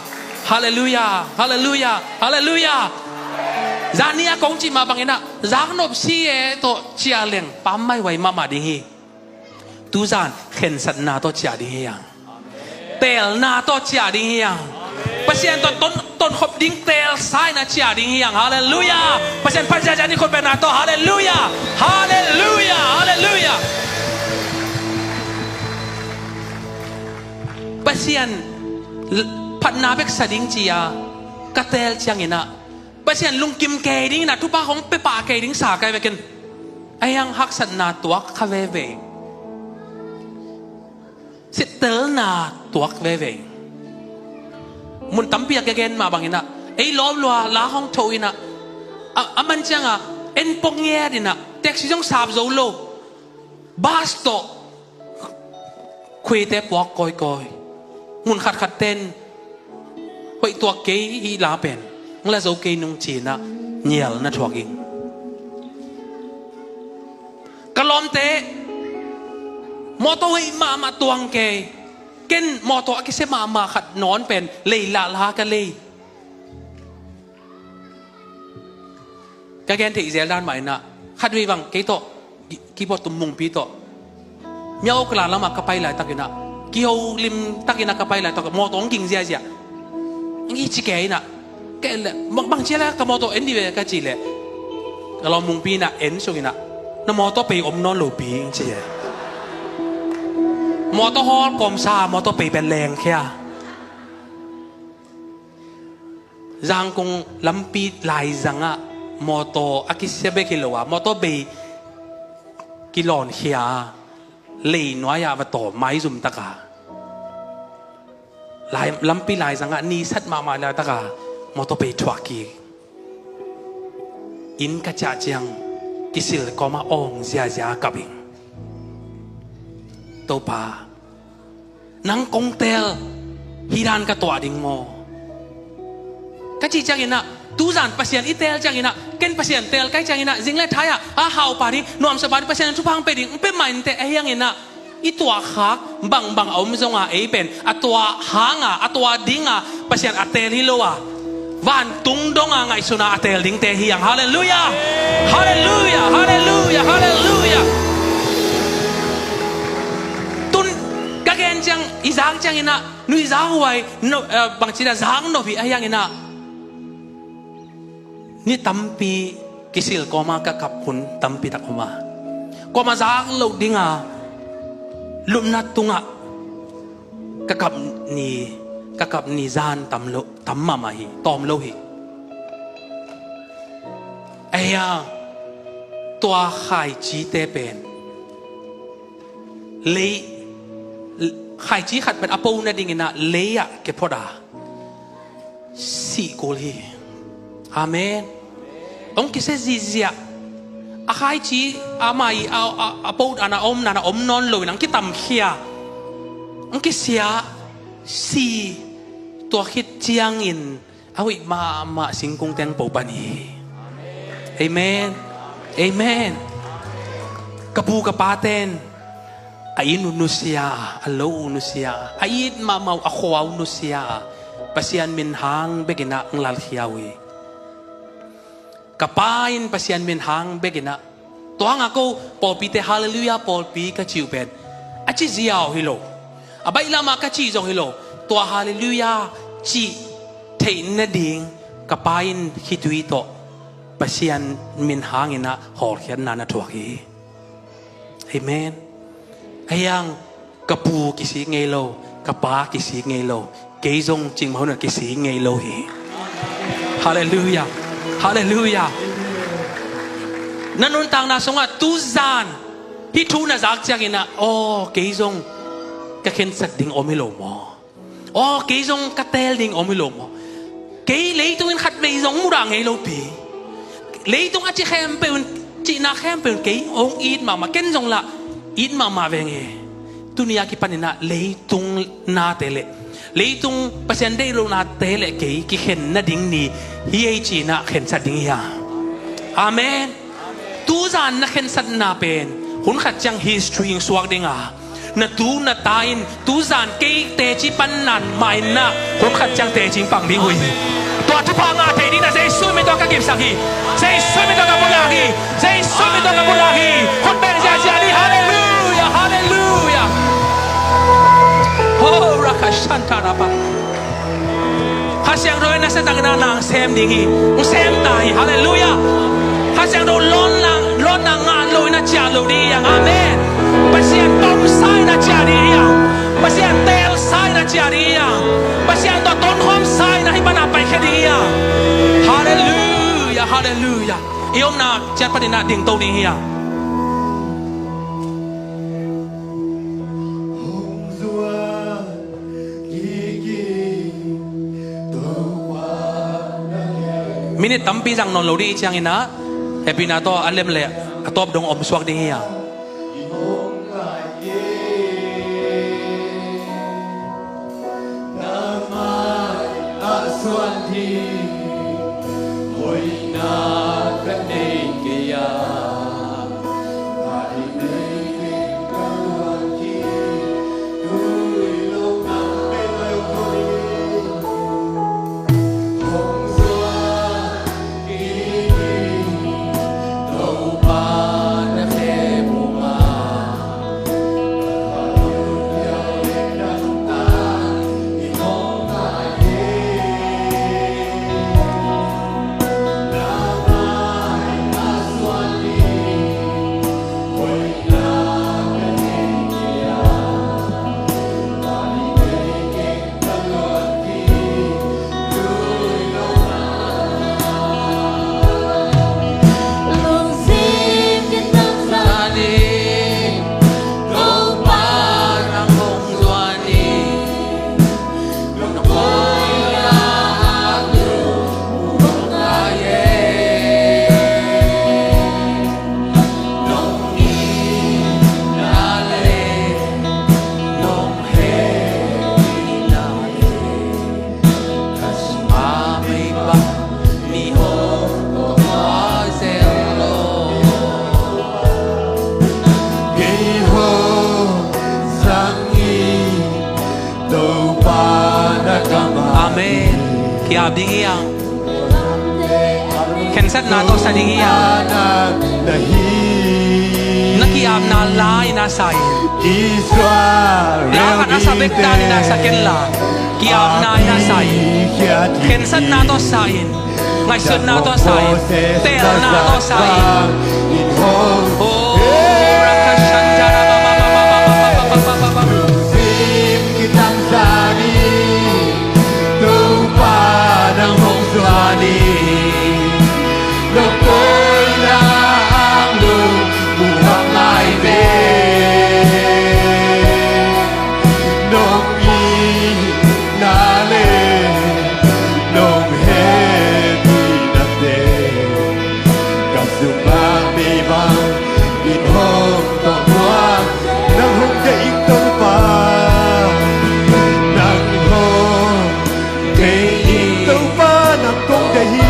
[SPEAKER 1] zania kong chi ma bangina zang nop si e to chia leng pam mai wai mama ding hi tu zan khen sat na to chia ding hiya tel na to chia ding hiya pasien to ton khop ding tel sai na chia ding hiang hallelujah pasien pa ja ni khop na to hallelujah pasien phat na bek sading chia katel chiang ina pasien lung kim ke ding na tu pa hong pe pa ke ding sa kai beken ayang hak sat na tuak kha ve sit tel na tuak ve mun tampia again ma bangina ei lom lwa la hong thoina aman changa en pong ye dina taxi jong sap zo lo basto khuê té bọc coi coi muốn khát khát tên vậy tua kế hi lá bền là dấu kế nung chỉ na nhiều na thuộc in cái lom té mô tô hi mà tuang kê ken mô tô cái xe mà khát nón bền lì lạ cái lì cái thị dễ đan mày nè khát vi bằng cái to cái bộ tụm mùng pi to nhau cái là mà cái bay lại ta cái nè cái hậu lim ta cái nè cái bay lại ta cái mô tô kinh gì vậy nghĩ chỉ cái nè cái là bằng chỉ là cái mô tô end đi về cái chỉ là cái lo mùng pi nè end xuống nè nó mô tô bị non lù pi chỉ mô tô hot com sa mô tô bị bền leng kia giang cùng lắm pi lại rằng á mô tô à cái xe bé kilo à mô tô bị kilo kia lì nói à và tổ máy dùng ta cả lại lắm pi lại rằng á ni sát mà lại ta cả mô tô bị thoa kì in cái cha chiang cái sự có mà ong zia zia cặp hình tô pa nang công tel hiran cái tòa đình mò cái chi chăng ina tu zan pasien itel chăng ina ken pasien tel cái chăng ina jing le thaya a hau pa ni nuam sa pa pasien chu phang pe ding pe main te a yang ina itua khak bang om zonga e pen atua hanga atua dinga pasien atel hilowa van tung donga ngai suna atel ding te hiang hallelujah hallelujah hallelujah hallelujah tun ka gen chang izang chang ina nu izang huai no bang china zang no bi a yang ina ni tampi kisil koma ka kapun tampi takuma koma zang lo dinga lumna tunga ka kap ni zan tam mama hi tom lo hi aya tua khai chi te pen le khai chi khat pen apo na dingina le ya ke poda si kol hi amen ông kia sẽ gì gì ạ khai chi amai apo ana om non lôi nang cái tầm kia ông kia xia si tua khít chiang in awi ma sinh cung tiếng bầu bani amen amen kapu kapaten ayin unusia alo unusia ayit ma mau akwa unusia pasian min hang begina nglal khiawi kapain pasian min hang begina toang ako polpi te hallelujah polpi ka chiu ben achi ziao hilo abai lama ka chi jong hilo to hallelujah chi thein na ding kapain hitui to pasian min hangina hor khian na na thuak hi amen ayang kapu kisi ngelo kapa kisi ngelo keizong chingmau na kisi ngelo hi hallelujah hallelujah nanun tang na songa tuzan hi thu na zak changina o keizong ka khen sat ding omilo mo o keizong ka tel ding omilo mo ke leitung in khat beizong murang ngelo pi leitung a chi khem pe chi na khem pe ke ong it ma ken jong la it ma venge tunia ki panina leitung na tele leitung pasien dei lo na tele ke ki khen na ding ni hi chi na khen sat ding ya amen tu zan na khen sat na pen hun khat chang history ing suak dinga na tu na tain tu zan ke te chi pan nan mai na hun khat chang te ching pang bi hui to tu pa nga te ding na sei su mi to ka kip sang hi sei su mi to ka bula hi sei su mi to ka bula hi hun ben ja ja ni hallelujah hallelujah oh rakashanta rapa hasyang roi na sa tang na nang sem ding hi sem tai hallelujah hasyang do lon na nga loi na cha lo di yang amen pasian tom sai na cha di yang pasian tel sai na cha di yang pasian to ton hom sai na hi bana pai khe di yang hallelujah hallelujah iom na chat pa na ding to di yang minit tampi jang non lo di chang ina happy na to alem le atop dong om swak ding hiya
[SPEAKER 2] ส่วนที่หอยนากันเองก็ยาหายในกันวันที่ดูโลกนั้นเป็นเรื่องคนคงสวาอีโตบานเฟบุมา
[SPEAKER 1] Dingi yang Kensan na to sa dingi yang Nakiam na lai na say Lakan na sa bekta ni na sa kenla Kiam na na say Kensan na to sayin Ngay sun na to sayin Tel na to sayin Oh Rakashan jara
[SPEAKER 2] Sim kitang sari Tupa ng hongsuani Lukoy na ang lumuhang ay Nung inale Nung hebi natin Kasumami bang inhong tongwang Nang hongdaing tongpa Nang hongdaing tongpa Nang kongdahi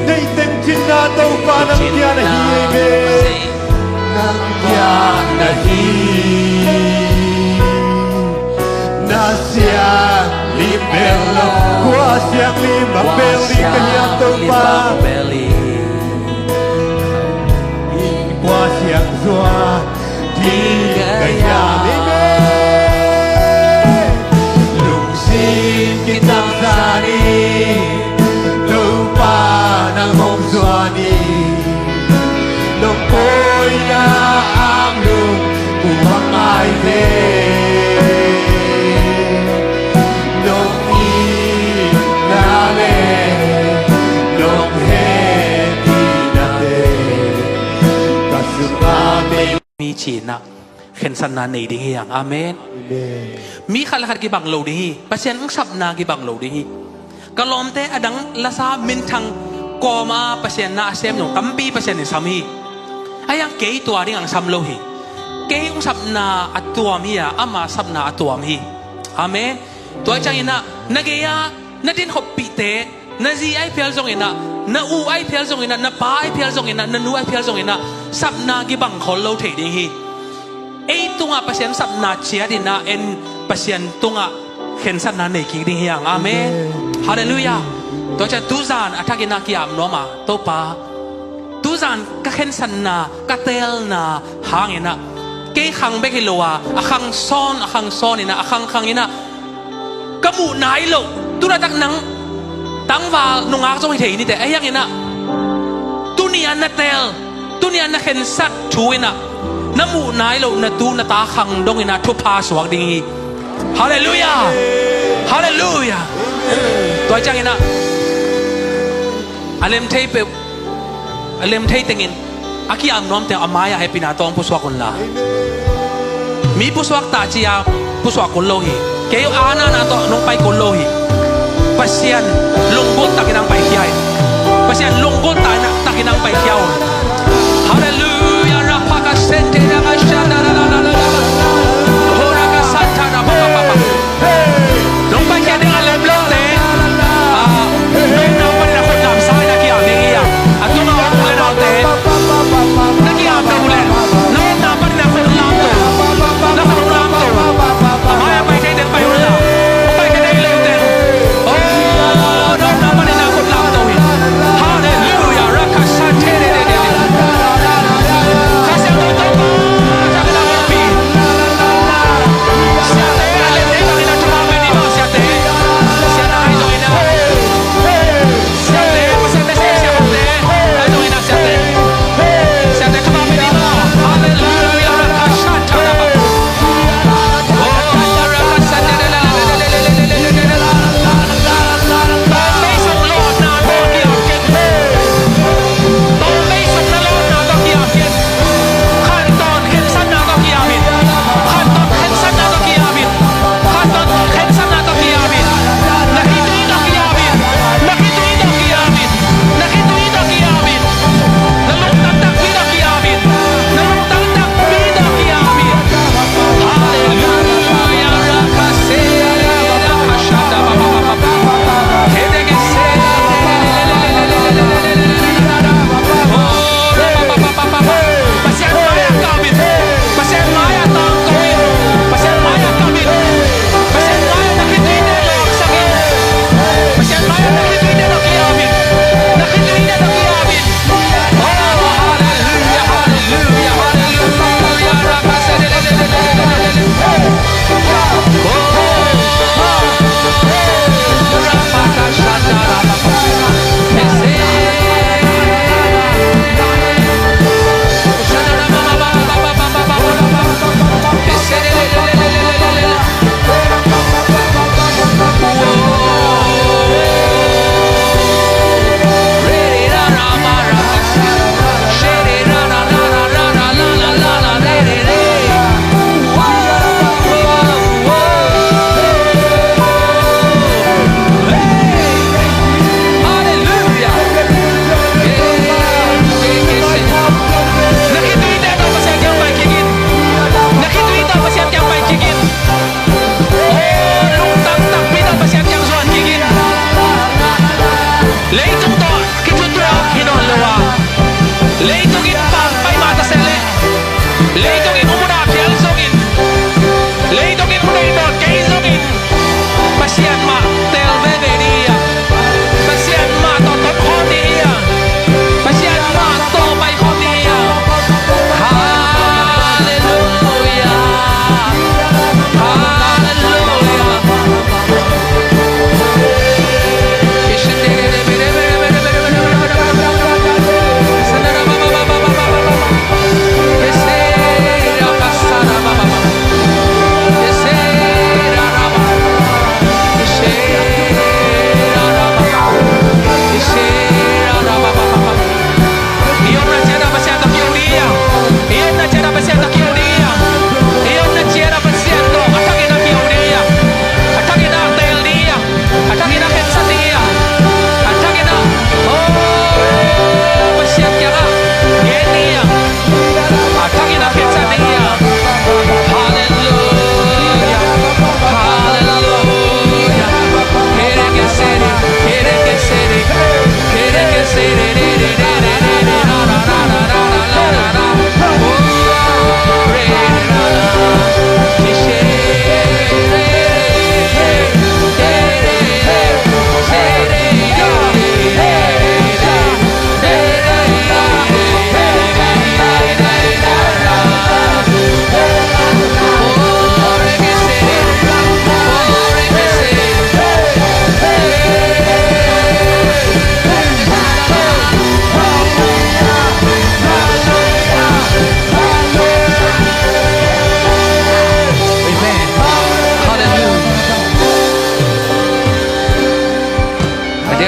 [SPEAKER 2] Nay teng china tongpa Nang kya nahi Nang kya nahi Na siyang libelo Kwa siyang limang beli Kaya tongpa Qua xiang xua Đi kaya lime Lung xin kita sani Lupa ng hong suani Nung ko'y na ang lumuhang ay Nung inale Nung heti natin
[SPEAKER 1] Mi chỉ na khen san na nei ding yang amen mi khal har ki bang lo ding pasien ang sap na ki bang lo ding kalom te adang lasa min thang koma pasien na sem yong kampi pasien ni sami ayang ke to ding ang sam lo hi ke ang sap na atuam hi ama sap na atuam hi amen to chang ina nageya na din hoppi te na zi ai phial zong ina na u ai phial zong ina na pa ai phial zong ina na nu ai phial zong ina sap na ki bang khol lo the ding hi ei tunga pasien sap na chia din na en pasien tunga khen san na nei ki ding hiang amen hallelujah to cha tu zan athakina ki am no ma to pa tu zan ka khen san na ka tel na hang ina ke khang be ki lowa a khang son ina a khang ina ka mu nai lo tu na tak nang tang wa nungak jong hi ni te ayang ina tunia na tel tunia na khen sat thu ina namu nai lo na tu na ta khang dong ina thu pa swak ding hi hallelujah hallelujah to chang ina alem thei tengin aki am nom te amaya happy na tong pu swak kon la mi pu swak ta chia pu swak kon lo hi ke yo ana na to nong pai kon lo hi pasien lunggot takinang pai kiai pasien lunggot takinang pai kiao hallelujah rapaka sente na mashana la la la la hora ka santa na papa nong pai kiai dengan lemblo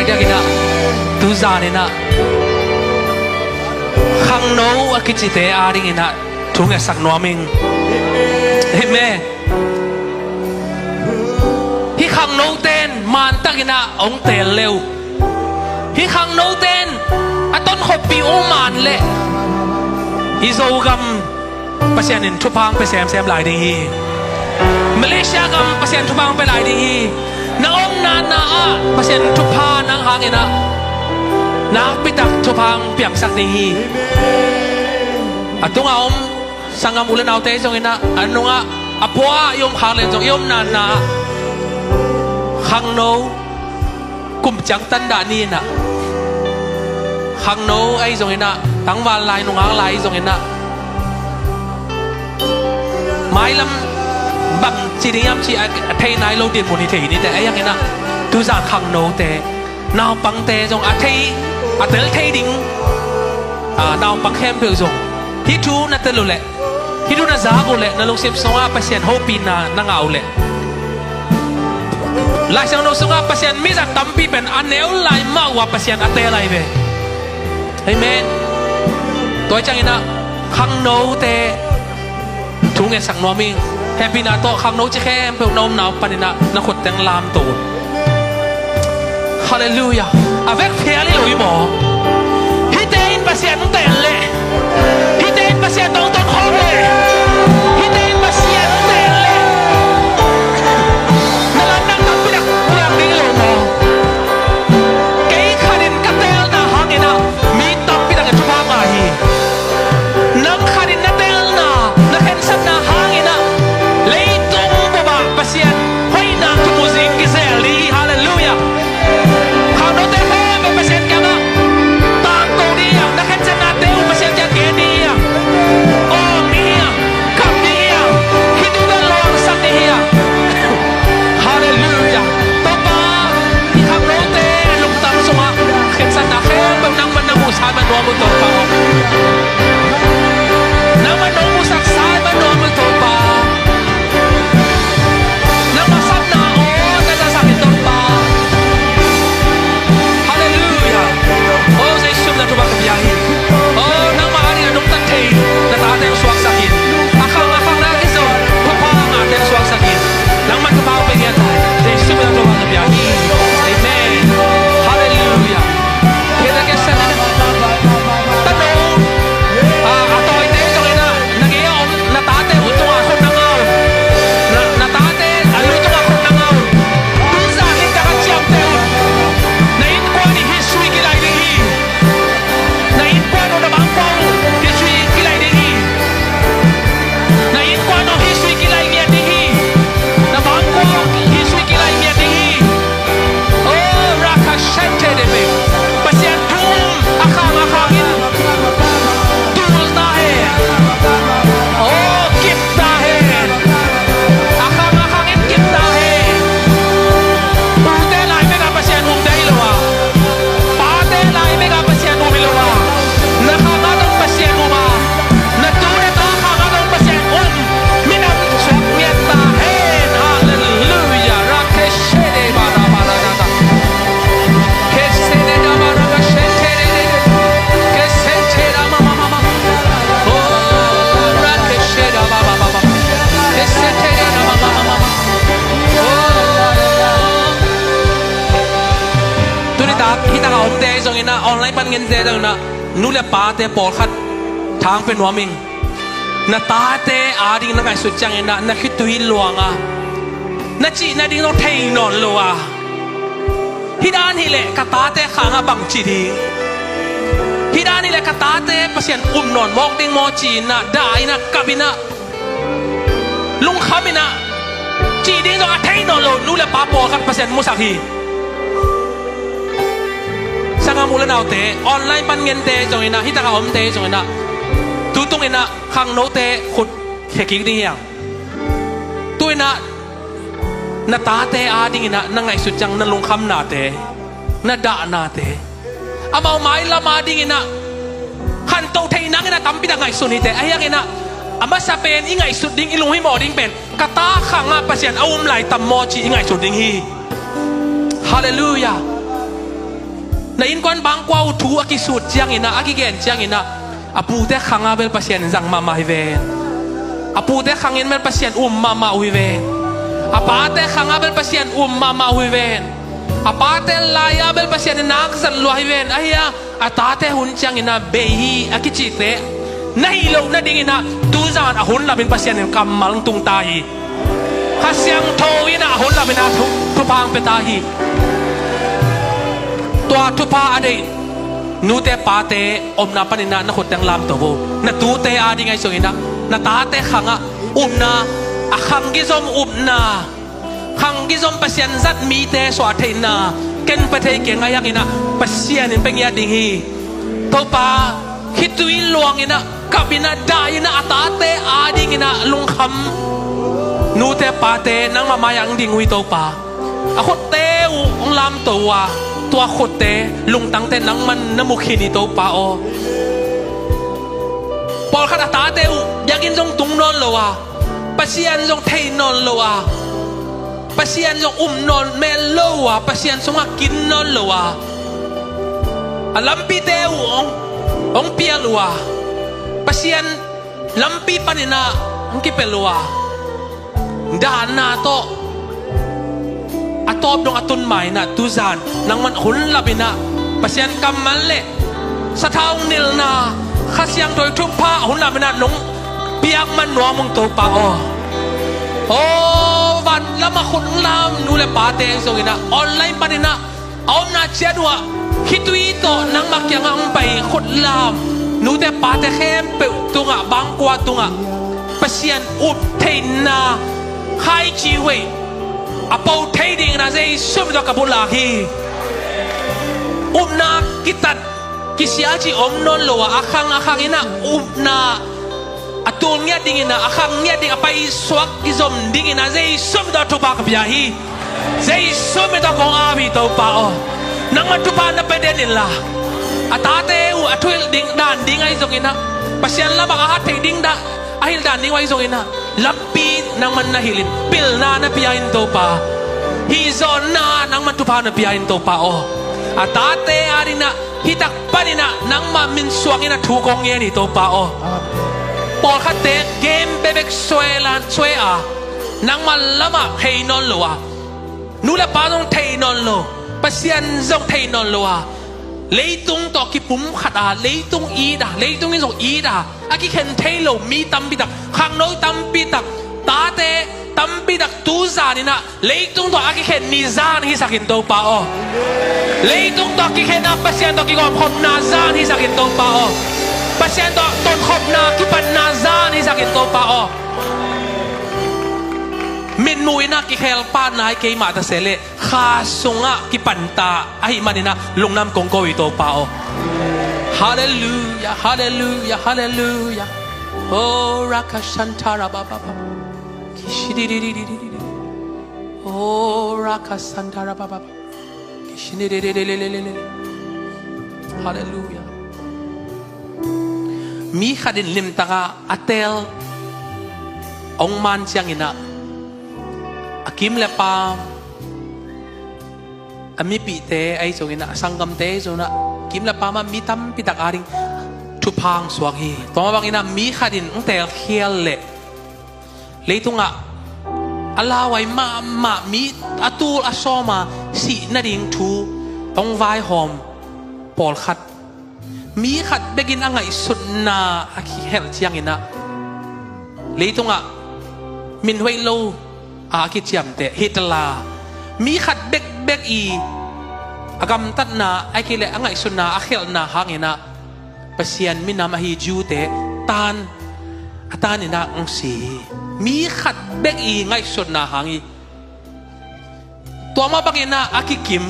[SPEAKER 1] dia kina tu zane na khang no akichite aring ina thunga sak noming amen hi khang no ten man takina ong tel leu hi khang no ten aton khopi o man le hi zo gam pasien in thupang pe sem lai ding hi Malaysia gam pasien thupang pe lai ding hi na ong na a pasien thupa nang hangena na pitak thupang piang sak ding hi atunga om sangam ulan autte jong ina anunga apwa yom khale jong yom na khang no kum chang tan da ni na khang no ai jong ina tang wal lai nungang lai jong ina mai lam bang chi diam chi a thai nai lo din mo ni thei ni te ai yang ina tu za khang no te naw pang te jong a thai a tel thai ding naw pang khem pe jong hi thu na te lo le hi thu na za go le na lo sep songa pasien ho pin na ngau le lai sang no songa pasien mi za tampi pen aneu lai ma wa pasien ate lai ve amen toy chang ina khang no te thu nge sang no ming happy na to khang no che khem pe nom naw panina na khot teng lam to hallelujah avec fier li loi mo hi te in pasien te le hi te in pasien tong tong khom le hi te in pasien te le na lam nang tam pidak piak ding lo mo kei kharin katel na hangena mi tam pidak chu pa ma hi nang kharin na tel na khen san na hangena leitung bo ba pasien hoi na tu muzing ki seli hallelujah khang no te me pasien ka na tang ko dia na khen san na teu pasien ja ke dia oh mia kam dia hidu da long san dia hallelujah to pa hi khang no te lung tam suma khen san na khen bang nang man na mu sa man no mu to pa nang man no mu sak sai man no mu to pa nang masap na o na sa sakit to pa hallelujah oh say sum na to ba kabiyahin oh nang maari na nung tatay na tatay suwag sakit akang na iso papa ang ating suwag sakit nang magkapaw bigyan say sum na to ba kabiyahin amen hallelujah kaya kesa na tanong atoy tayo ito kaya nag-iyon natate utong ako nangaw natate alutong ako nangaw tuza kita ka siyam tayo nain kwa ni history kilay dihi nain kwa no namangkong history kilay dihi nain kwa no history kilay niya dihi namangkong history kilay niya dihi oh rakashente debe pasyan tum akang-akangin tul tahe oh kip tahe akang-akangin kip tahe pute lai mega pasyan dahil wa pate lai mega pasyan umilawa nakagatong pasyan uma natulit akagatong pasyan minam swak miet tahen hallelujah rakeshede bada bada nata kesede da bada kashete kesete da mama mama oh rakeshede baba baba kesete da mama mama tunita kita ka om te jong ina online pan ngin te dang na nule pa te pol khat thang pe nuaming na ta te ading na kai su chang ina na khitui luanga na chi na ding no thei non loa hidan hile ka ta te khanga bang chi di hidan hile ka ta te pasien non mok ding mo chi na dai na kabina lung khamina chi ding no a thei non lo nule pa pol khat pasien musak hi sanga mula na te online pan ngin te jong ina hitaka om te jong ina tutung ina khang no te khut heking ding yang tu ina na ta te ading ina na ngai su chang na lung kham na te na da na te amau mai la ma ding ina khan to thei nang ina tam pi da ngai su ni te ayang ina ama sa pen ingai su ding ilung hi mo ding pen kata khanga pasien awum lai tam mo chi ingai su ding hi hallelujah na in kwan bang kwa utu akisut chiang ina akigen chiang ina apu te khanga bel pasien zang mama hiven apu te khangin bel pasien mama hiven apa te khanga bel pasien mama hiven apa te laya bel pasien nak san lo hiven ahia atate hun chiang ina behi akichite nahi lo na dingina tuzan ahun labin pasien kamal tung tahi khasyang thoina ahun labin athu tupang petahiตัวทุพาอะไรนูเตปาเตอมนาปนินานะขดแตงลามตัวโบนะตูเตอาดิไงส่งอินะนะตาเตขังอ่ะนาอะขังกิซอมนาขังกิซอมปัสยันซัดมีเตสวาเทนาเก่งประเทศเก่งไงยังอินะปัสยันเป็นยาดิงีตัวปาคิดตุยลวงอินะกับอินะได้อินะตาเตอาดิงินะลุงคำนูเตปาเตนังมายังดิงวิตัวปาอะขดเตอุลามตัวขดเตลุงตั้งแต่นังมันน้ำมุขีนี่ตัวป้าโอปอลขัดตาเตวอยากกินจงตุงนอนเลวะปัสยันจงเทนอนเลวะปัสยันจงนอนเมลเลวะปัสยันจงกินนอนเลวะลัมปีเตวองเปียเลวะปัสยันลัมปีปานินาองกิเปเลวะดานาโตatop dong atun mai na tuzan nang man hun labina pasien kamal le sa taong nil na khasyang doi thupa hun labina nong piak man no mong to pa o van lama khun lam nu le pa te songina online pa na om na chedwa hitui to nang makyang ang pai khut lam nu te pa te khem pe tunga bang kwa tunga pasien up thein na khai chi we apau trading na zai sum do kabul lahi na kitat kisiaji non lo akhang ina na atul nya dingina akhang nya ding apai swak izom dingina zai sum do to bak biahi zai sum do kong abi to pa o nang matupa na pedenilla atate atul ding dan dingai zongina pasyan la baka hate ding da ahil dan ding wai zongina lapi nang man nahilin pil na piyain to pa hizon na nang matupa na piyain to pa o atate arina hitak panina nang mamin suangina tukong yan ito pa o por khate game bebek suelan suea nang malama hey non lo a nula pa nong thei non lo pasyan zong thei non lo a leitung to ki pum khata leitung ni zong ida aki khen thei lo mi tam bitak khang noi tam bitak ta te tam bitak tu zani na leitung to aki khen ni zan hi sakin to pa o leitung to ki khen na pasyan to ki gom khom na zan hi sakin to pa o pasyan to ton khom na ki pan na zan hi sakin to pa o min mui na ki khel pa na ke ma ta sele kha sunga ki panta ai manina lungnam kong ko ito pa o hallelujah hallelujah hallelujah oh rakashantara baba kishidididididi oh rakasantara baba kishidididididi hallelujah mi khadin lim taka atel ong man siang ina akim le pa ami pi te ai songina sangam te zona kim le pa ma mi tam pitak aring thupang swang hi toma bang ina mi khadin ong tel khial le leitunga alawai ma mi atul asoma si na ding thu ong vai hom pol khat mi khat begin angai sunna akhi hel chiang ina leitunga min hoi lo aki chiam te hitla mi khat bek i agam tat na ai kile angai sunna akhel na hangina pasian minam hi ju te tan atanina ang si mi khat bek i ngai sunna hangi to ma bangina akikim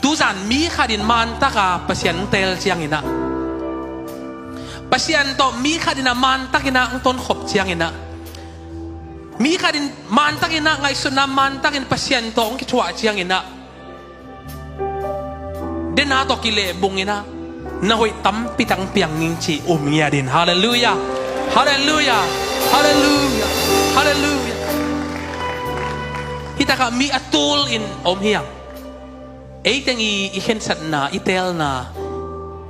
[SPEAKER 1] tuzan mi khadin man taka pasian tel chiang ina pasian to mi khadina man takina ang ton khop chiang ina mi khadin man takina ngai sunna man takin pasien to ong kitwa chiang ina dena to kile bungina na hoi tam pitang piang ning chi umia din hallelujah hallelujah hallelujah hallelujah hitaka mi atul in om hiang i khen sat na i tel na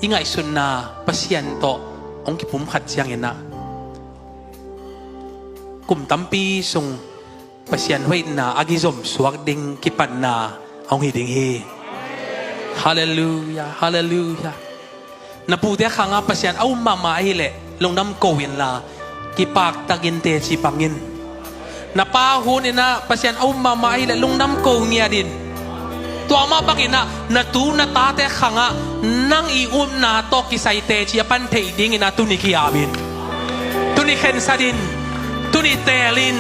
[SPEAKER 1] i ngai sun na pasien to ong ki pum khat chiang ina kum tampi sung pasien hoi na agizom suak ding ki pan na ong hi ding hi hallelujah hallelujah na pu te khanga pasien au mama hi le longnam ko win la ki pak tagin te chi pangin na pa hun ina pasien au mama hi le longnam ko ngia dinตัวมาบักอินะนาตูนาตาเตขังะนั่งอีนาโตกิไซเตชีปันเทดิงอินะตุนิกิอาบินตุนิเคนซาดินตุนิเตลิน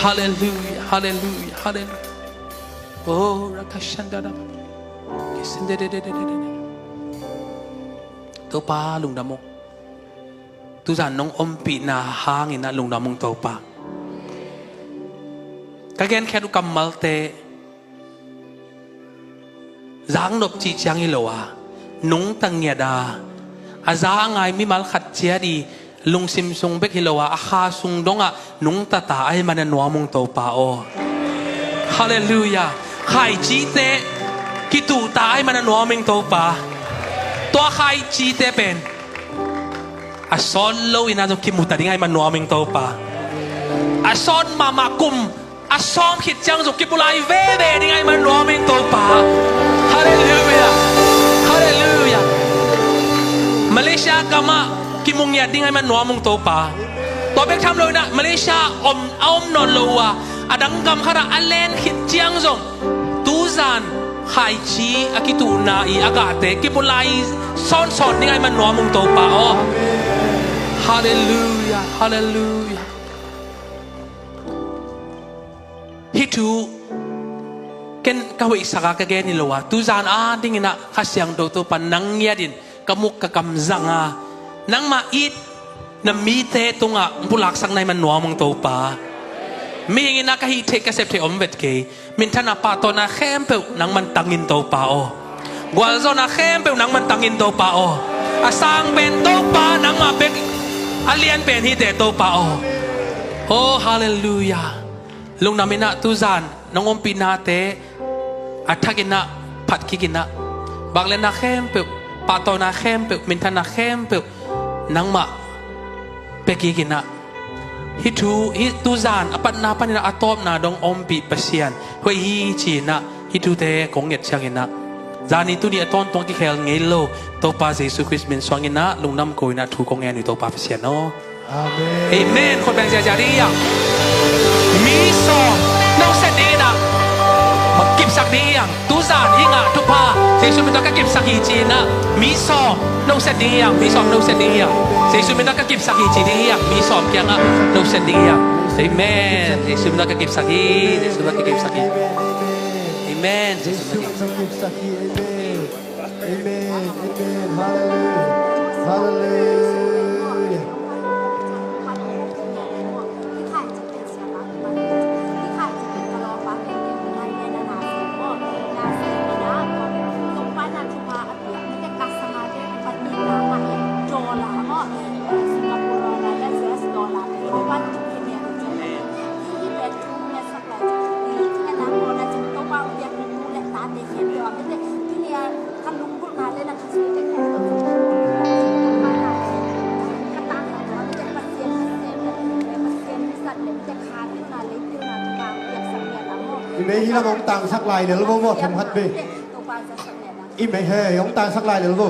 [SPEAKER 1] ฮาเลลูยาฮาเลลูยาฮาเลลูยาโอ้รักฉันดาดากิสินเดเดเดเดเดตัวป้าลุงดามงตุจานน้องอมปีนาหางอินะลุงดามงตัวป้ากะเกนแค่ดูกำมัลเตgiang nộp chỉ chang iloa nung tang nhà đà za ngai mi mal khát chia đi lung sim sung bek hiloa akha sung donga nung tata ai mana nuwa mong to pa o hallelujah khai chi te ki tu ta ai mana nuwa mong to pa to khai chi te pen a son lo ina jo kimuta ding ai mana nuwa mong to pa a son mama kum a som khit chang jo kipulai ve ve ding ai mana nuwa mong to pa hallelujah hallelujah Malaysia kama kimung ya ding ai man nuamung to pa to bek tham loi na Malaysia om non lowa adang gam khara alen khit chiang zong tu zan khai chi akitu na I agate kipulai son ding ai man nuamung to pa oh hallelujah hallelujah hitu ken kawi saka kage ni lowa tu zan ding ina khasyang do to panang ya din kamuk ka kamzanga nang mait na mite tunga bulak sang nai man nuamong to pa mi ngina ka hi the ka sep the om vet ke min thana pa to na khem pe nang man tangin to pa o gwal zo na khem pe nang man tangin to pa o asang ben to pa nang ma bek alian pen hi te to pa o oh hallelujah lung namina tu zan nang om pinate athagina phatkigina baglena khem pe patona khem pe mintana khem pe nangma pekigina hitu zan apat na panina atop na dong ompi pasian hoi hi china hitu te konget changina zani tu ni aton tong ki khel ngelo to pa jesu christ min swangina lungnam koina thu kongen ni to pa pasian no amen amen คนแบ่งเสียจารียังมีสองน้องเสดีนะมากิบสักดียังตูซานหิงะทุกพาเซซุมิตก็กิบสักฮีจีนะมีสองน้องเสดียังมีสองน้องเสดียังเซซุมิตก็กิบสักฮีจีดียังมีสองยังอ่ะน้องเสดียังเอเมนเซซุมิตก็กิบสักฮีเซซุมิตก็กิบสักฮีเอเมนเซซุมิตก็กิบสักฮีเอเมนเอเมนฮาเลลูยาฮาเลลูยา
[SPEAKER 3] Ibe hila mong tang sak lai le lo bo kem hat be. Ibe he yong tang sak lai le lo bo.